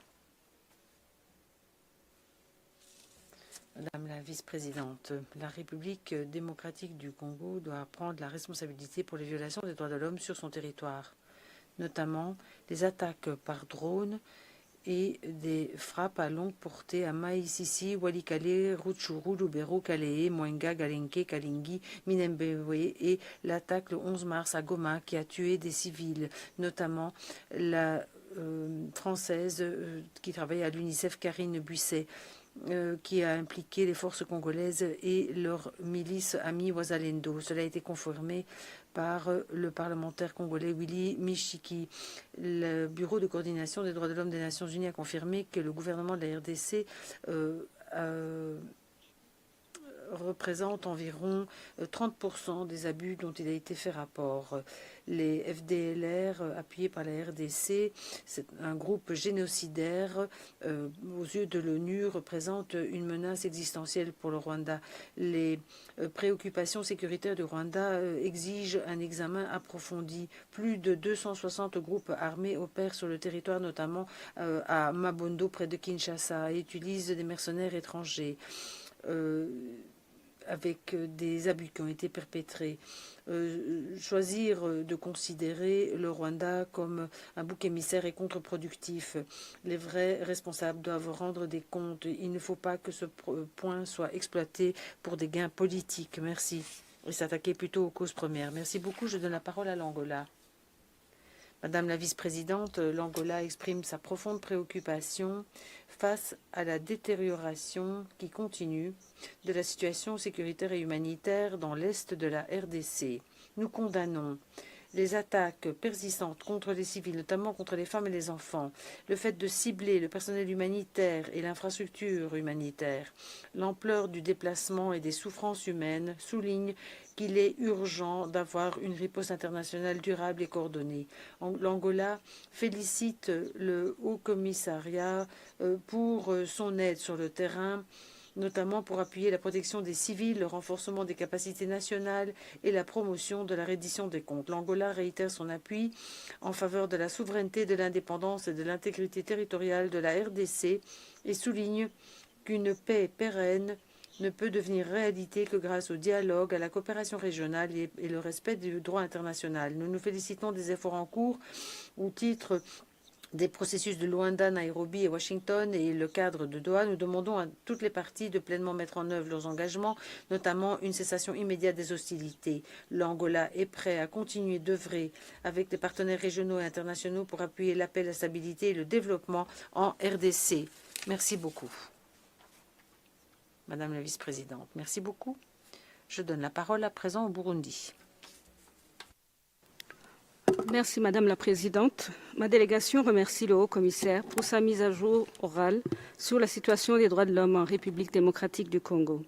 Madame la vice-présidente, la République démocratique du Congo doit prendre la responsabilité pour les violations des droits de l'homme sur son territoire, notamment les attaques par drone et des frappes à longue portée à Maïsisi, Walikale, Rutshuru, Lubero, Kalehe, Mwenga, Galenke, Kalingi, Minembwe et l'attaque le 11 mars à Goma qui a tué des civils, notamment la française qui travaille à l'UNICEF, Karine Buisset, qui a impliqué les forces congolaises et leurs milices amis Wazalendo. Cela a été confirmé par le parlementaire congolais Willy Michiki. Le Bureau de coordination des droits de l'homme des Nations Unies a confirmé que le gouvernement de la RDC représente environ 30% des abus dont il a été fait rapport. Les FDLR, appuyés par la RDC, c'est un groupe génocidaire, aux yeux de l'ONU, représente une menace existentielle pour le Rwanda. Les préoccupations sécuritaires du Rwanda exigent un examen approfondi. Plus de 260 groupes armés opèrent sur le territoire, notamment à Mabondo, près de Kinshasa, et utilisent des mercenaires étrangers. Avec des abus qui ont été perpétrés. Choisir de considérer le Rwanda comme un bouc émissaire est contre-productif. Les vrais responsables doivent rendre des comptes. Il ne faut pas que ce point soit exploité pour des gains politiques. Merci. Et s'attaquer plutôt aux causes premières. Merci beaucoup. Je donne la parole à l'Angola. Madame la vice-présidente, l'Angola exprime sa profonde préoccupation face à la détérioration qui continue de la situation sécuritaire et humanitaire dans l'est de la RDC. Nous condamnons Les attaques persistantes contre les civils, notamment contre les femmes et les enfants, le fait de cibler le personnel humanitaire et l'infrastructure humanitaire, l'ampleur du déplacement et des souffrances humaines soulignent qu'il est urgent d'avoir une riposte internationale durable et coordonnée. L'Angola félicite le Haut Commissariat pour son aide sur le terrain, notamment pour appuyer la protection des civils, le renforcement des capacités nationales et la promotion de la reddition des comptes. L'Angola réitère son appui en faveur de la souveraineté, de l'indépendance et de l'intégrité territoriale de la RDC et souligne qu'une paix pérenne ne peut devenir réalité que grâce au dialogue, à la coopération régionale et le respect du droit international. Nous nous félicitons des efforts en cours au titre des processus de Luanda, Nairobi et Washington et le cadre de Doha. Nous demandons à toutes les parties de pleinement mettre en œuvre leurs engagements, notamment une cessation immédiate des hostilités. L'Angola est prêt à continuer d'œuvrer avec les partenaires régionaux et internationaux pour appuyer la paix, la stabilité et le développement en RDC. Merci beaucoup. Madame la vice-présidente, merci beaucoup. Je donne la parole à présent au Burundi. Merci Madame la Présidente. Ma délégation remercie le Haut-Commissaire pour sa mise à jour orale sur la situation des droits de l'homme en République démocratique du Congo.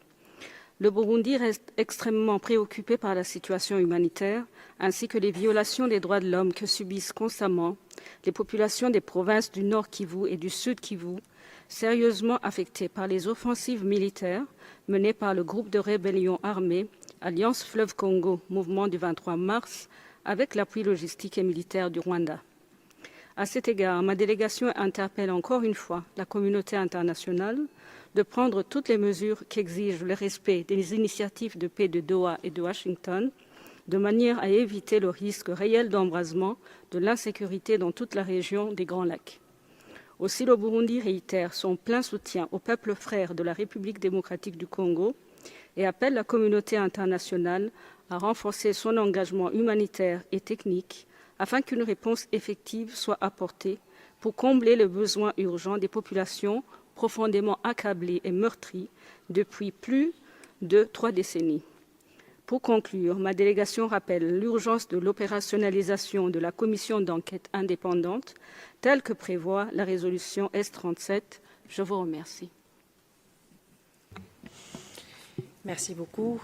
Le Burundi reste extrêmement préoccupé par la situation humanitaire ainsi que les violations des droits de l'homme que subissent constamment les populations des provinces du Nord Kivu et du Sud Kivu, sérieusement affectées par les offensives militaires menées par le groupe de rébellion armée Alliance Fleuve Congo, mouvement du 23 mars, avec l'appui logistique et militaire du Rwanda. À cet égard, ma délégation interpelle encore une fois la communauté internationale de prendre toutes les mesures qu'exige le respect des initiatives de paix de Doha et de Washington, de manière à éviter le risque réel d'embrasement de l'insécurité dans toute la région des Grands Lacs. Aussi, le Burundi réitère son plein soutien au peuple frère de la République démocratique du Congo et appelle la communauté internationale à renforcer son engagement humanitaire et technique afin qu'une réponse effective soit apportée pour combler les besoins urgents des populations profondément accablées et meurtries depuis plus de 3 décennies. Pour conclure, ma délégation rappelle l'urgence de l'opérationnalisation de la commission d'enquête indépendante telle que prévoit la résolution S37. Je vous remercie. Merci beaucoup.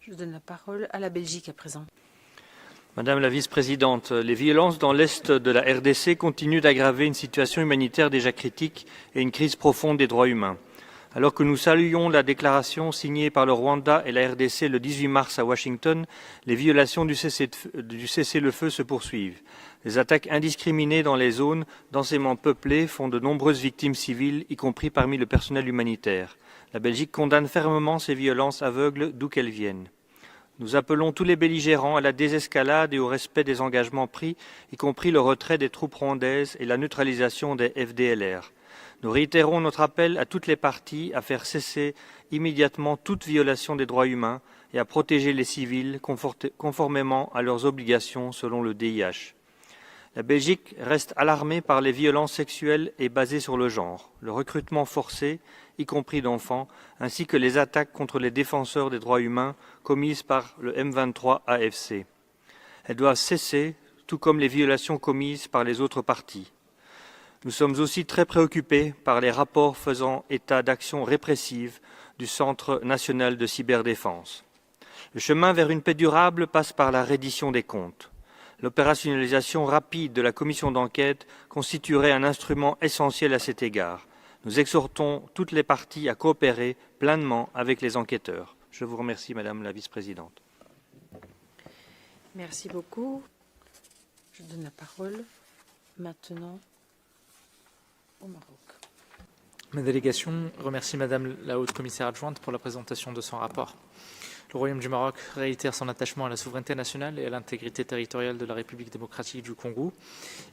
Je donne la parole à la Belgique à présent. Madame la vice-présidente, les violences dans l'est de la RDC continuent d'aggraver une situation humanitaire déjà critique et une crise profonde des droits humains. Alors que nous saluons la déclaration signée par le Rwanda et la RDC le 18 mars à Washington, les violations du cessez-le-feu se poursuivent. Les attaques indiscriminées dans les zones densément peuplées font de nombreuses victimes civiles, y compris parmi le personnel humanitaire. La Belgique condamne fermement ces violences aveugles d'où qu'elles viennent. Nous appelons tous les belligérants à la désescalade et au respect des engagements pris, y compris le retrait des troupes rwandaises et la neutralisation des FDLR. Nous réitérons notre appel à toutes les parties à faire cesser immédiatement toute violation des droits humains et à protéger les civils conformément à leurs obligations selon le DIH. La Belgique reste alarmée par les violences sexuelles et basées sur le genre, le recrutement forcé, y compris d'enfants, ainsi que les attaques contre les défenseurs des droits humains commises par le M23 AFC. Elles doivent cesser, tout comme les violations commises par les autres parties. Nous sommes aussi très préoccupés par les rapports faisant état d'actions répressives du Centre national de cyberdéfense. Le chemin vers une paix durable passe par la reddition des comptes. L'opérationnalisation rapide de la commission d'enquête constituerait un instrument essentiel à cet égard. Nous exhortons toutes les parties à coopérer pleinement avec les enquêteurs. Je vous remercie, Madame la vice-présidente. Merci beaucoup. Je donne la parole maintenant au Maroc. Ma délégation remercie Madame la haute commissaire adjointe pour la présentation de son rapport. Le Royaume du Maroc réitère son attachement à la souveraineté nationale et à l'intégrité territoriale de la République démocratique du Congo.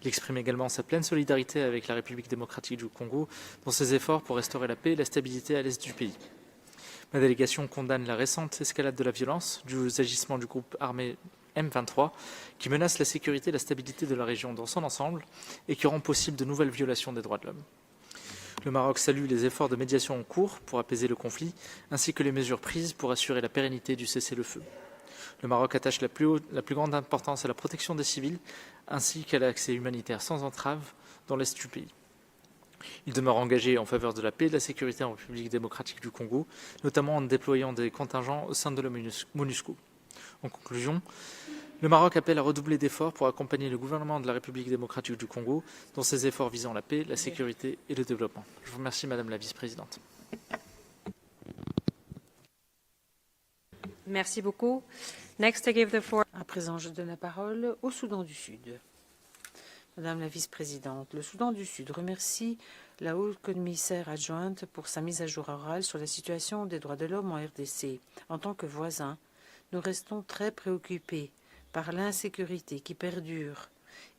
Il exprime également sa pleine solidarité avec la République démocratique du Congo dans ses efforts pour restaurer la paix et la stabilité à l'est du pays. Ma délégation condamne la récente escalade de la violence, des agissements du groupe armé M23, qui menace la sécurité et la stabilité de la région dans son ensemble et qui rend possible de nouvelles violations des droits de l'homme. Le Maroc salue les efforts de médiation en cours pour apaiser le conflit, ainsi que les mesures prises pour assurer la pérennité du cessez-le-feu. Le Maroc attache la plus grande importance à la protection des civils ainsi qu'à l'accès humanitaire sans entrave dans l'est du pays. Il demeure engagé en faveur de la paix et de la sécurité en République démocratique du Congo, notamment en déployant des contingents au sein de la MONUSCO. En conclusion, le Maroc appelle à redoubler d'efforts pour accompagner le gouvernement de la République démocratique du Congo dans ses efforts visant la paix, la sécurité et le développement. Je vous remercie, Madame la vice-présidente. Merci beaucoup. Next, I give the floor. À présent, je donne la parole au Soudan du Sud. Madame la vice-présidente, le Soudan du Sud remercie la haute commissaire adjointe pour sa mise à jour orale sur la situation des droits de l'homme en RDC. En tant que voisins, nous restons très préoccupés par l'insécurité qui perdure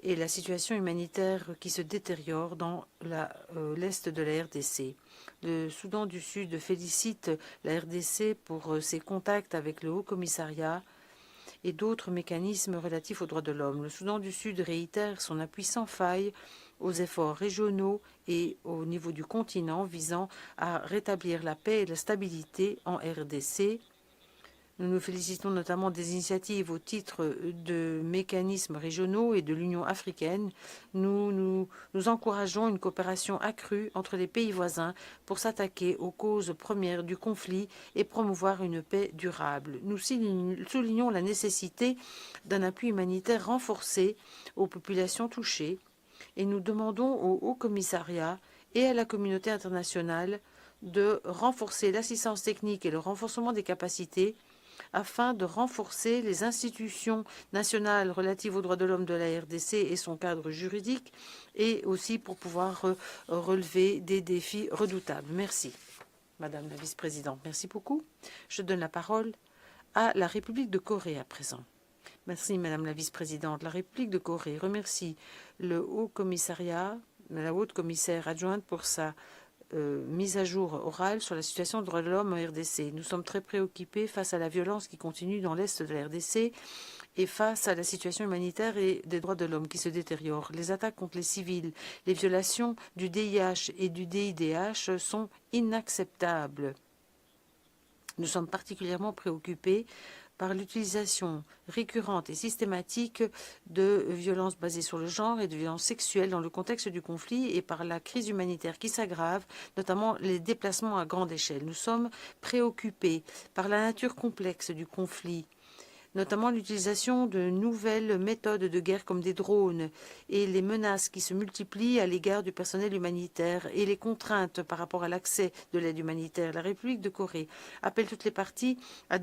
et la situation humanitaire qui se détériore dans l'est de la RDC. Le Soudan du Sud félicite la RDC pour ses contacts avec le Haut-Commissariat et d'autres mécanismes relatifs aux droits de l'homme. Le Soudan du Sud réitère son appui sans faille aux efforts régionaux et au niveau du continent visant à rétablir la paix et la stabilité en RDC. Nous nous félicitons notamment des initiatives au titre de mécanismes régionaux et de l'Union africaine. Nous encourageons une coopération accrue entre les pays voisins pour s'attaquer aux causes premières du conflit et promouvoir une paix durable. Nous soulignons la nécessité d'un appui humanitaire renforcé aux populations touchées et nous demandons au Haut-Commissariat et à la communauté internationale de renforcer l'assistance technique et le renforcement des capacités afin de renforcer les institutions nationales relatives aux droits de l'homme de la RDC et son cadre juridique, et aussi pour pouvoir relever des défis redoutables. Merci, Madame la vice-présidente. Merci beaucoup. Je donne la parole à la République de Corée à présent. Merci, Madame la vice-présidente. La République de Corée remercie le Haut-Commissariat, la haute commissaire adjointe pour sa mise à jour orale sur la situation des droits de l'homme en RDC. Nous sommes très préoccupés face à la violence qui continue dans l'est de la RDC et face à la situation humanitaire et des droits de l'homme qui se détériorent. Les attaques contre les civils, les violations du DIH et du DIDH sont inacceptables. Nous sommes particulièrement préoccupés par l'utilisation récurrente et systématique de violences basées sur le genre et de violences sexuelles dans le contexte du conflit et par la crise humanitaire qui s'aggrave, notamment les déplacements à grande échelle. Nous sommes préoccupés par la nature complexe du conflit, notamment l'utilisation de nouvelles méthodes de guerre comme des drones et les menaces qui se multiplient à l'égard du personnel humanitaire et les contraintes par rapport à l'accès de l'aide humanitaire. La République de Corée appelle toutes les parties à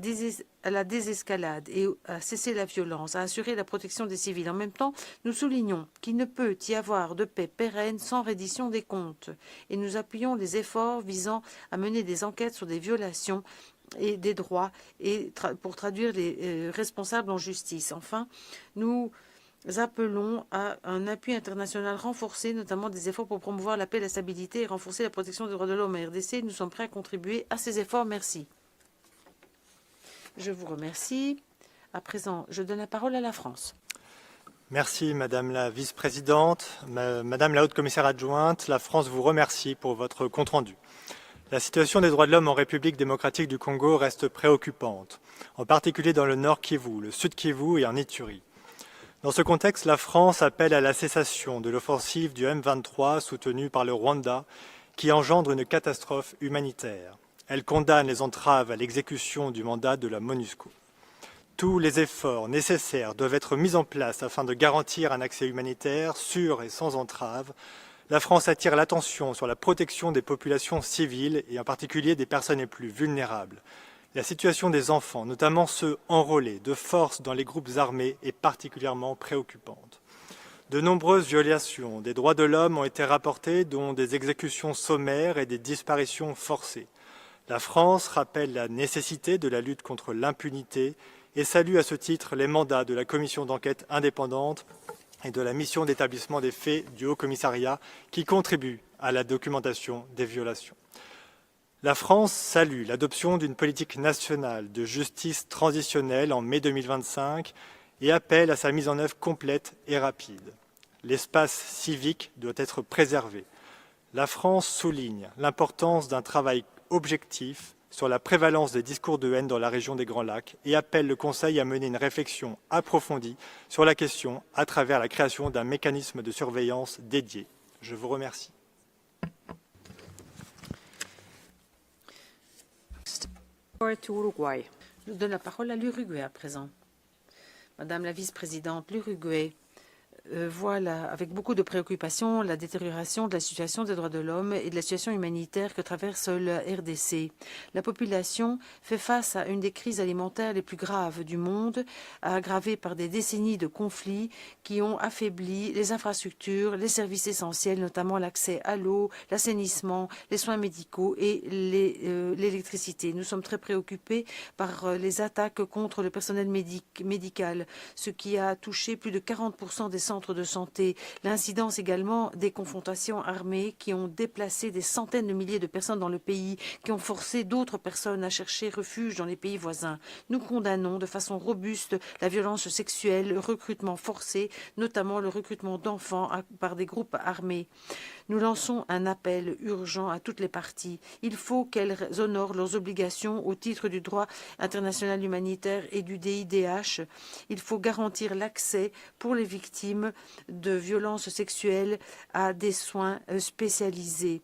la désescalade et à cesser la violence, à assurer la protection des civils. En même temps, nous soulignons qu'il ne peut y avoir de paix pérenne sans reddition des comptes et nous appuyons les efforts visant à mener des enquêtes sur des violations et des droits et pour traduire les responsables en justice. Enfin, nous appelons à un appui international renforcé, notamment des efforts pour promouvoir la paix et la stabilité et renforcer la protection des droits de l'homme en RDC. Nous sommes prêts à contribuer à ces efforts. Merci. Je vous remercie. À présent, je donne la parole à la France. Merci Madame la vice-présidente, Madame la haute commissaire adjointe. La France vous remercie pour votre compte-rendu. La situation des droits de l'homme en République démocratique du Congo reste préoccupante, en particulier dans le Nord Kivu, le Sud Kivu et en Ituri. Dans ce contexte, la France appelle à la cessation de l'offensive du M23 soutenue par le Rwanda qui engendre une catastrophe humanitaire. Elle condamne les entraves à l'exécution du mandat de la MONUSCO. Tous les efforts nécessaires doivent être mis en place afin de garantir un accès humanitaire sûr et sans entrave. La France attire l'attention sur la protection des populations civiles et en particulier des personnes les plus vulnérables. La situation des enfants, notamment ceux enrôlés de force dans les groupes armés, est particulièrement préoccupante. De nombreuses violations des droits de l'homme ont été rapportées, dont des exécutions sommaires et des disparitions forcées. La France rappelle la nécessité de la lutte contre l'impunité et salue à ce titre les mandats de la commission d'enquête indépendante et de la mission d'établissement des faits du Haut-Commissariat qui contribue à la documentation des violations. La France salue l'adoption d'une politique nationale de justice transitionnelle en mai 2025 et appelle à sa mise en œuvre complète et rapide. L'espace civique doit être préservé. La France souligne l'importance d'un travail objectif, sur la prévalence des discours de haine dans la région des Grands Lacs et appelle le Conseil à mener une réflexion approfondie sur la question à travers la création d'un mécanisme de surveillance dédié. Je vous remercie. Je donne la parole à l'Uruguay à présent. Madame la vice-présidente, l'Uruguay voit avec beaucoup de préoccupation la détérioration de la situation des droits de l'homme et de la situation humanitaire que traverse la RDC. La population fait face à une des crises alimentaires les plus graves du monde, aggravée par des décennies de conflits qui ont affaibli les infrastructures, les services essentiels, notamment l'accès à l'eau, l'assainissement, les soins médicaux et l'électricité. Nous sommes très préoccupés par les attaques contre le personnel médical, ce qui a touché plus de 40% des centres de santé. L'incidence également des confrontations armées qui ont déplacé des centaines de milliers de personnes dans le pays, qui ont forcé d'autres personnes à chercher refuge dans les pays voisins. Nous condamnons de façon robuste la violence sexuelle, le recrutement forcé, notamment le recrutement d'enfants par des groupes armés. Nous lançons un appel urgent à toutes les parties. Il faut qu'elles honorent leurs obligations au titre du droit international humanitaire et du DIDH. Il faut garantir l'accès pour les victimes de violences sexuelles à des soins spécialisés.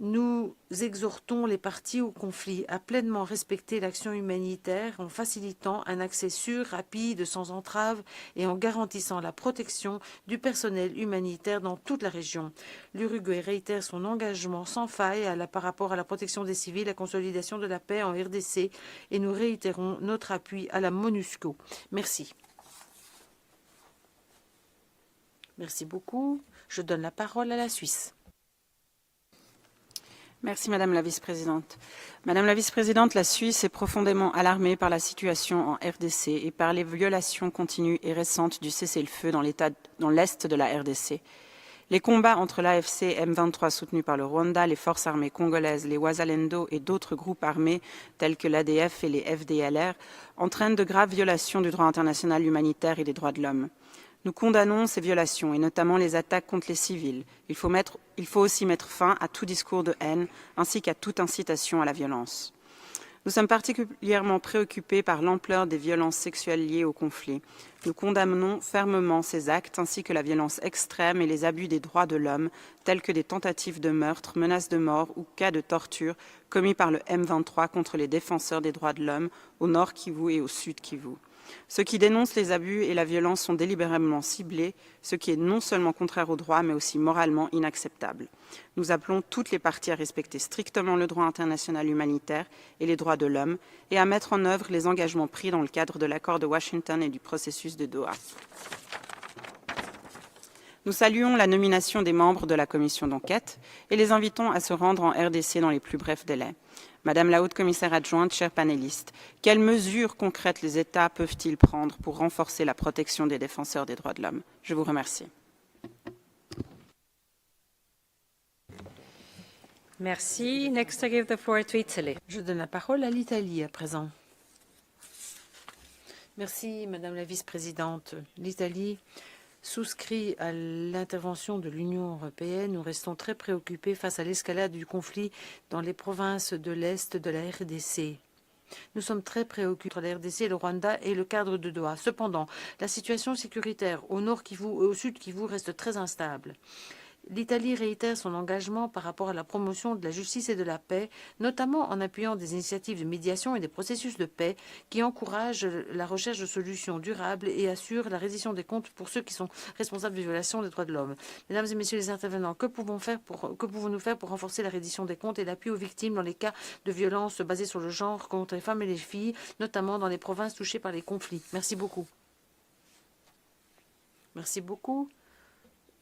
Nous exhortons les parties au conflit à pleinement respecter l'action humanitaire en facilitant un accès sûr, rapide, sans entrave et en garantissant la protection du personnel humanitaire dans toute la région. L'Uruguay réitère son engagement sans faille par rapport à la protection des civils, la consolidation de la paix en RDC et nous réitérons notre appui à la MONUSCO. Merci. Merci beaucoup. Je donne la parole à la Suisse. Merci Madame la Vice-présidente. Madame la Vice-présidente, la Suisse est profondément alarmée par la situation en RDC et par les violations continues et récentes du cessez-le-feu dans l'est de la RDC. Les combats entre l'AFC M23 soutenu par le Rwanda, les forces armées congolaises, les Wazalendo et d'autres groupes armés tels que l'ADF et les FDLR entraînent de graves violations du droit international humanitaire et des droits de l'homme. Nous condamnons ces violations et notamment les attaques contre les civils. Il faut aussi mettre fin à tout discours de haine ainsi qu'à toute incitation à la violence. Nous sommes particulièrement préoccupés par l'ampleur des violences sexuelles liées au conflit. Nous condamnons fermement ces actes ainsi que la violence extrême et les abus des droits de l'homme tels que des tentatives de meurtre, menaces de mort ou cas de torture commis par le M23 contre les défenseurs des droits de l'homme au nord Kivu et au sud Kivu. Ceux qui dénoncent les abus et la violence sont délibérément ciblés, ce qui est non seulement contraire au droit, mais aussi moralement inacceptable. Nous appelons toutes les parties à respecter strictement le droit international humanitaire et les droits de l'homme et à mettre en œuvre les engagements pris dans le cadre de l'accord de Washington et du processus de Doha. Nous saluons la nomination des membres de la commission d'enquête et les invitons à se rendre en RDC dans les plus brefs délais. Madame la haute commissaire adjointe, chers panélistes, quelles mesures concrètes les États peuvent-ils prendre pour renforcer la protection des défenseurs des droits de l'homme? Je vous remercie. Merci. Next, I give the floor to Italy. Je donne la parole à l'Italie à présent. Merci, Madame la vice-présidente. L'Italie souscrit à l'intervention de l'Union européenne. Nous restons très préoccupés face à l'escalade du conflit dans les provinces de l'Est de la RDC. Nous sommes très préoccupés entre la RDC, le Rwanda et le cadre de Doha. Cependant, la situation sécuritaire au nord Kivu et au sud Kivu reste très instable. L'Italie réitère son engagement par rapport à la promotion de la justice et de la paix, notamment en appuyant des initiatives de médiation et des processus de paix qui encouragent la recherche de solutions durables et assurent la reddition des comptes pour ceux qui sont responsables de violations des droits de l'homme. Mesdames et messieurs les intervenants, que pouvons-nous faire pour renforcer la reddition des comptes et l'appui aux victimes dans les cas de violences basées sur le genre contre les femmes et les filles, notamment dans les provinces touchées par les conflits? Merci beaucoup. Merci beaucoup.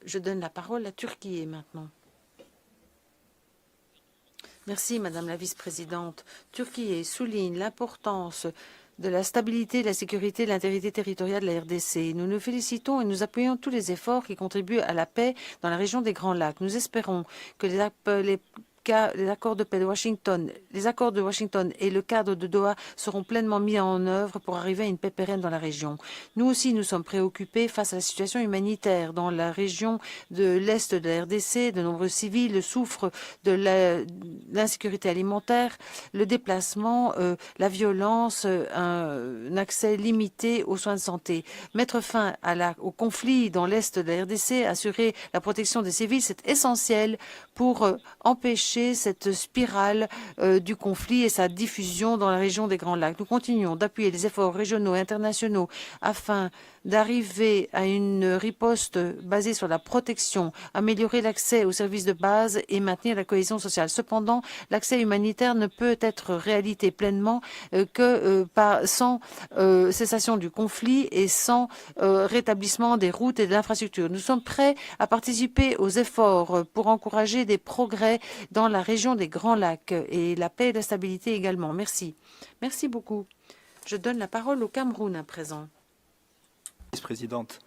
Je donne la parole à Turquie maintenant. Merci, Madame la vice-présidente. Turquie souligne l'importance de la stabilité, de la sécurité et de l'intégrité territoriale de la RDC. Nous nous félicitons et nous appuyons tous les efforts qui contribuent à la paix dans la région des Grands Lacs. Nous espérons que les accords de paix de Washington, les accords de Washington et le cadre de Doha seront pleinement mis en œuvre pour arriver à une paix pérenne dans la région. Nous aussi, nous sommes préoccupés face à la situation humanitaire dans la région de l'Est de la RDC. De nombreux civils souffrent de l'insécurité alimentaire, le déplacement, la violence, un accès limité aux soins de santé. Mettre fin au conflit dans l'Est de la RDC, assurer la protection des civils, c'est essentiel pour empêcher cette spirale du conflit et sa diffusion dans la région des Grands Lacs. Nous continuons d'appuyer les efforts régionaux et internationaux afin d'arriver à une riposte basée sur la protection, améliorer l'accès aux services de base et maintenir la cohésion sociale. Cependant, l'accès humanitaire ne peut être réalité pleinement que sans cessation du conflit et sans rétablissement des routes et de l'infrastructure. Nous sommes prêts à participer aux efforts pour encourager des progrès dans la région des Grands Lacs et la paix et la stabilité également. Merci. Merci beaucoup. Je donne la parole au Cameroun à présent. Vice-présidente,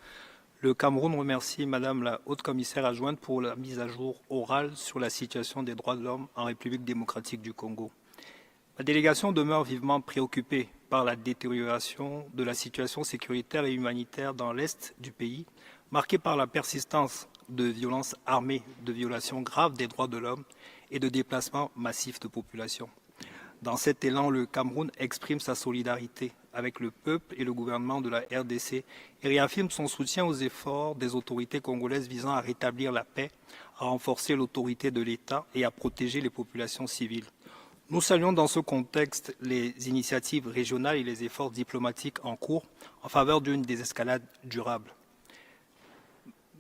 le Cameroun remercie Madame la haute commissaire adjointe pour la mise à jour orale sur la situation des droits de l'homme en République démocratique du Congo. La délégation demeure vivement préoccupée par la détérioration de la situation sécuritaire et humanitaire dans l'Est du pays, marquée par la persistance de violences armées, de violations graves des droits de l'homme et de déplacements massifs de population. Dans cet élan, le Cameroun exprime sa solidarité avec le peuple et le gouvernement de la RDC et réaffirme son soutien aux efforts des autorités congolaises visant à rétablir la paix, à renforcer l'autorité de l'État et à protéger les populations civiles. Nous saluons dans ce contexte les initiatives régionales et les efforts diplomatiques en cours en faveur d'une désescalade durable.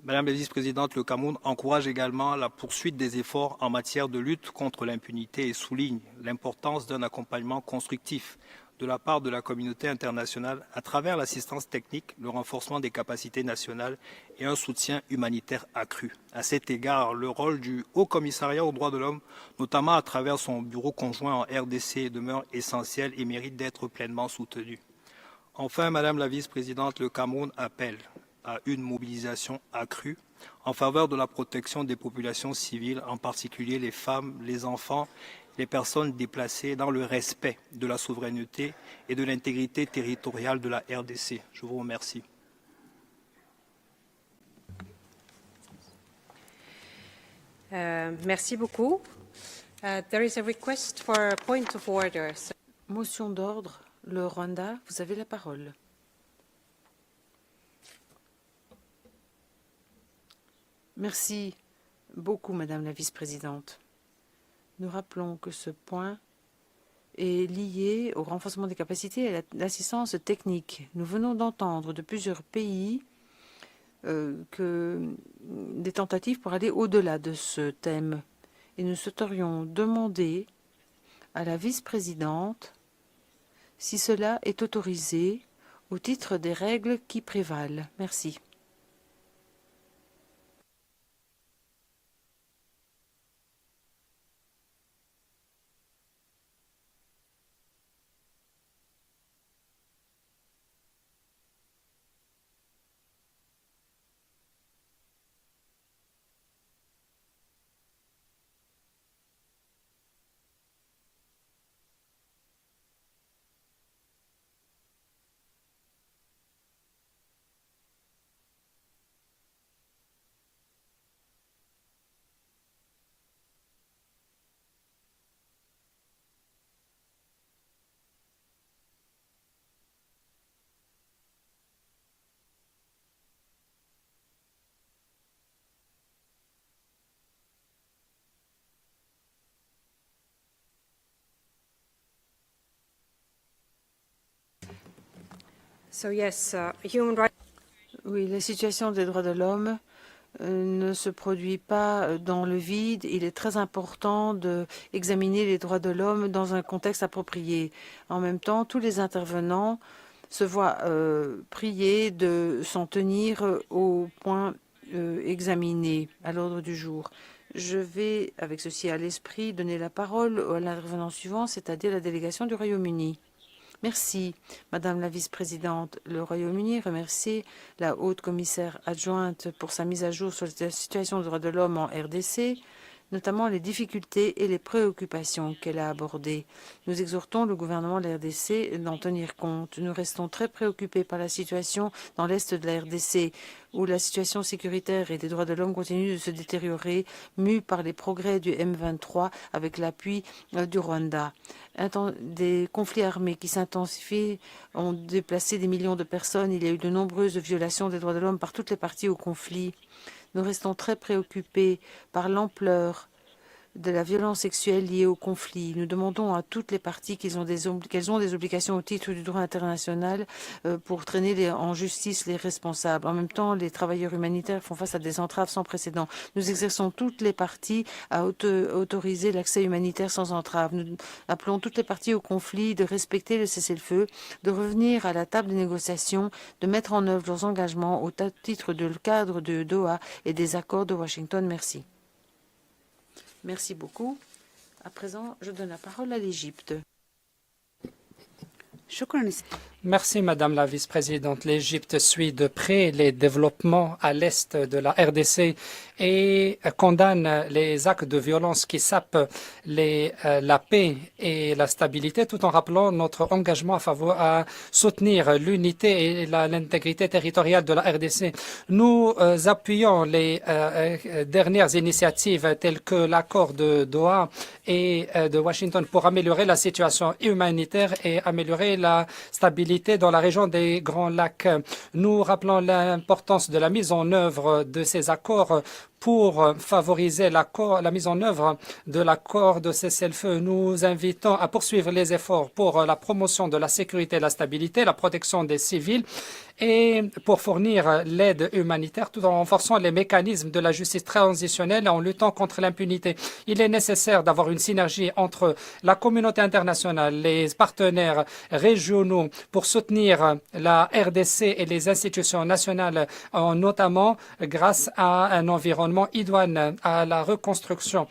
Madame la vice-présidente, le Cameroun encourage également la poursuite des efforts en matière de lutte contre l'impunité et souligne l'importance d'un accompagnement constructif de la part de la communauté internationale à travers l'assistance technique, le renforcement des capacités nationales et un soutien humanitaire accru. À cet égard, le rôle du Haut Commissariat aux droits de l'homme, notamment à travers son bureau conjoint en RDC, demeure essentiel et mérite d'être pleinement soutenu. Enfin, Madame la vice-présidente, le Cameroun appelle à une mobilisation accrue en faveur de la protection des populations civiles, en particulier les femmes, les enfants, les personnes déplacées, dans le respect de la souveraineté et de l'intégrité territoriale de la RDC. Je vous remercie. Merci beaucoup. There is a request for a point of order. Motion d'ordre. Le Rwanda, vous avez la parole. Merci beaucoup, Madame la vice-présidente. Nous rappelons que ce point est lié au renforcement des capacités et à l'assistance technique. Nous venons d'entendre de plusieurs pays des tentatives pour aller au-delà de ce thème. Et nous souhaiterions demander à la vice-présidente si cela est autorisé au titre des règles qui prévalent. Merci. So yes, human rights. Oui, la situation des droits de l'homme ne se produit pas dans le vide. Il est très important d'examiner les droits de l'homme dans un contexte approprié. En même temps, tous les intervenants se voient priés de s'en tenir au point examiné à l'ordre du jour. Je vais, avec ceci à l'esprit, donner la parole à l'intervenant suivant, c'est-à-dire la délégation du Royaume-Uni. Merci, Madame la vice-présidente. Le Royaume-Uni remercie la haute commissaire adjointe pour sa mise à jour sur la situation des droits de l'homme en RDC. notamment les difficultés et les préoccupations qu'elle a abordées. Nous exhortons le gouvernement de la RDC d'en tenir compte. Nous restons très préoccupés par la situation dans l'est de la RDC, où la situation sécuritaire et des droits de l'homme continue de se détériorer, mue par les progrès du M23 avec l'appui du Rwanda. Des conflits armés qui s'intensifient ont déplacé des millions de personnes. Il y a eu de nombreuses violations des droits de l'homme par toutes les parties au conflit. Nous restons très préoccupés par l'ampleur de la violence sexuelle liée au conflit. Nous demandons à toutes les parties qu'elles ont des obligations au titre du droit international pour traîner en justice les responsables. En même temps, les travailleurs humanitaires font face à des entraves sans précédent. Nous exerçons toutes les parties à autoriser l'accès humanitaire sans entrave. Nous appelons toutes les parties au conflit de respecter le cessez-le-feu, de revenir à la table des négociations, de mettre en œuvre leurs engagements au titre du cadre de Doha et des accords de Washington. Merci. Merci beaucoup. À présent, je donne la parole à l'Égypte. Merci, Madame la Vice-présidente. L'Égypte suit de près les développements à l'est de la RDC et condamne les actes de violence qui sapent la paix et la stabilité, tout en rappelant notre engagement à soutenir l'unité et l'intégrité territoriale de la RDC. Nous appuyons les dernières initiatives telles que l'accord de Doha et de Washington pour améliorer la situation humanitaire et améliorer la stabilité dans la région des Grands Lacs. Nous rappelons l'importance de la mise en œuvre de ces accords pour favoriser la mise en œuvre de l'accord de cessez-le-feu. Nous invitons à poursuivre les efforts pour la promotion de la sécurité et la stabilité, la protection des civils et pour fournir l'aide humanitaire tout en renforçant les mécanismes de la justice transitionnelle et en luttant contre l'impunité. Il est nécessaire d'avoir une synergie entre la communauté internationale, les partenaires régionaux pour soutenir la RDC et les institutions nationales, notamment grâce à un environnement idoine à la reconstruction.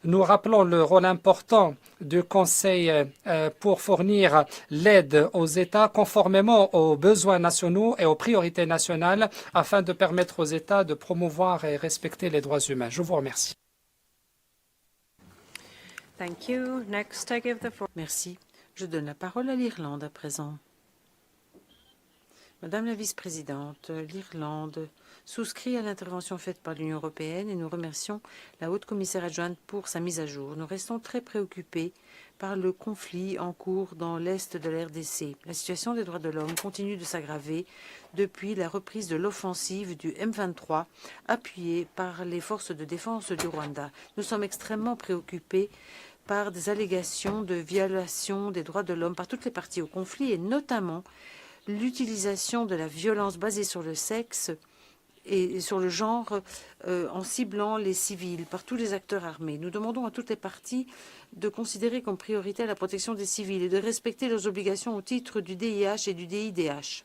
Nous rappelons le rôle important du Conseil pour fournir l'aide aux États conformément aux besoins nationaux et aux priorités nationales afin de permettre aux États de promouvoir et respecter les droits humains. Je vous remercie. Thank you. Next, I give the floor. Merci. Je donne la parole à l'Irlande à présent. Madame la vice-présidente, l'Irlande souscrit à l'intervention faite par l'Union européenne et nous remercions la haute commissaire adjointe pour sa mise à jour. Nous restons très préoccupés par le conflit en cours dans l'est de la RDC. La situation des droits de l'homme continue de s'aggraver depuis la reprise de l'offensive du M23 appuyée par les forces de défense du Rwanda. Nous sommes extrêmement préoccupés par des allégations de violation des droits de l'homme par toutes les parties au conflit et notamment l'utilisation de la violence basée sur le sexe et sur le genre en ciblant les civils par tous les acteurs armés. Nous demandons à toutes les parties de considérer comme prioritaire la protection des civils et de respecter leurs obligations au titre du DIH et du DIDH.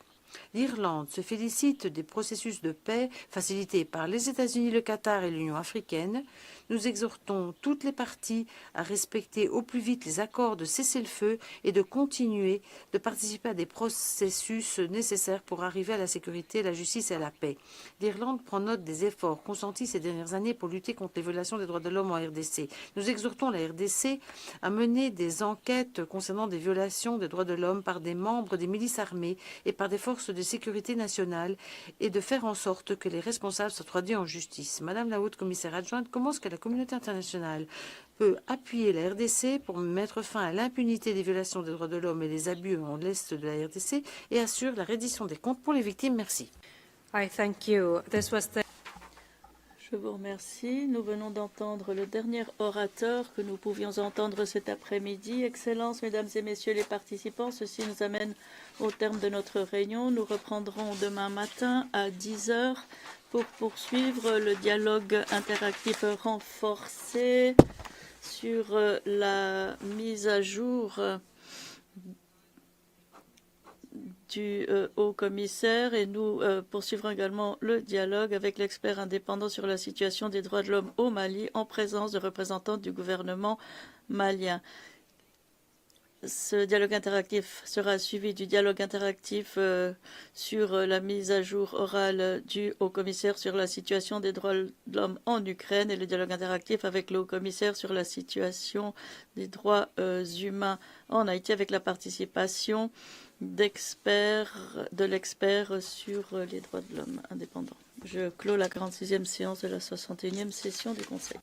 L'Irlande se félicite des processus de paix facilités par les États-Unis, le Qatar et l'Union africaine. Nous exhortons toutes les parties à respecter au plus vite les accords de cessez-le-feu et de continuer de participer à des processus nécessaires pour arriver à la sécurité, la justice et à la paix. L'Irlande prend note des efforts consentis ces dernières années pour lutter contre les violations des droits de l'homme en RDC. Nous exhortons la RDC à mener des enquêtes concernant des violations des droits de l'homme par des membres des milices armées et par des forces de sécurité nationale et de faire en sorte que les responsables soient traduits en justice. Madame la haute commissaire adjointe, comment est-ce que la communauté internationale peut appuyer la RDC pour mettre fin à l'impunité des violations des droits de l'homme et les abus en l'est de la RDC et assure la reddition des comptes pour les victimes? Merci. I thank you. This was the... Je vous remercie. Nous venons d'entendre le dernier orateur que nous pouvions entendre cet après-midi. Excellences, Mesdames et Messieurs les participants, ceci nous amène au terme de notre réunion. Nous reprendrons demain matin à 10 h pour poursuivre le dialogue interactif renforcé sur la mise à jour du haut-commissaire et nous poursuivrons également le dialogue avec l'expert indépendant sur la situation des droits de l'homme au Mali en présence de représentants du gouvernement malien. Ce dialogue interactif sera suivi du dialogue interactif sur la mise à jour orale du haut-commissaire sur la situation des droits de l'homme en Ukraine et le dialogue interactif avec le haut-commissaire sur la situation des droits humains en Haïti avec la participation de l'expert sur les droits de l'homme indépendants. Je clôt la 46e séance de la 61e session du Conseil.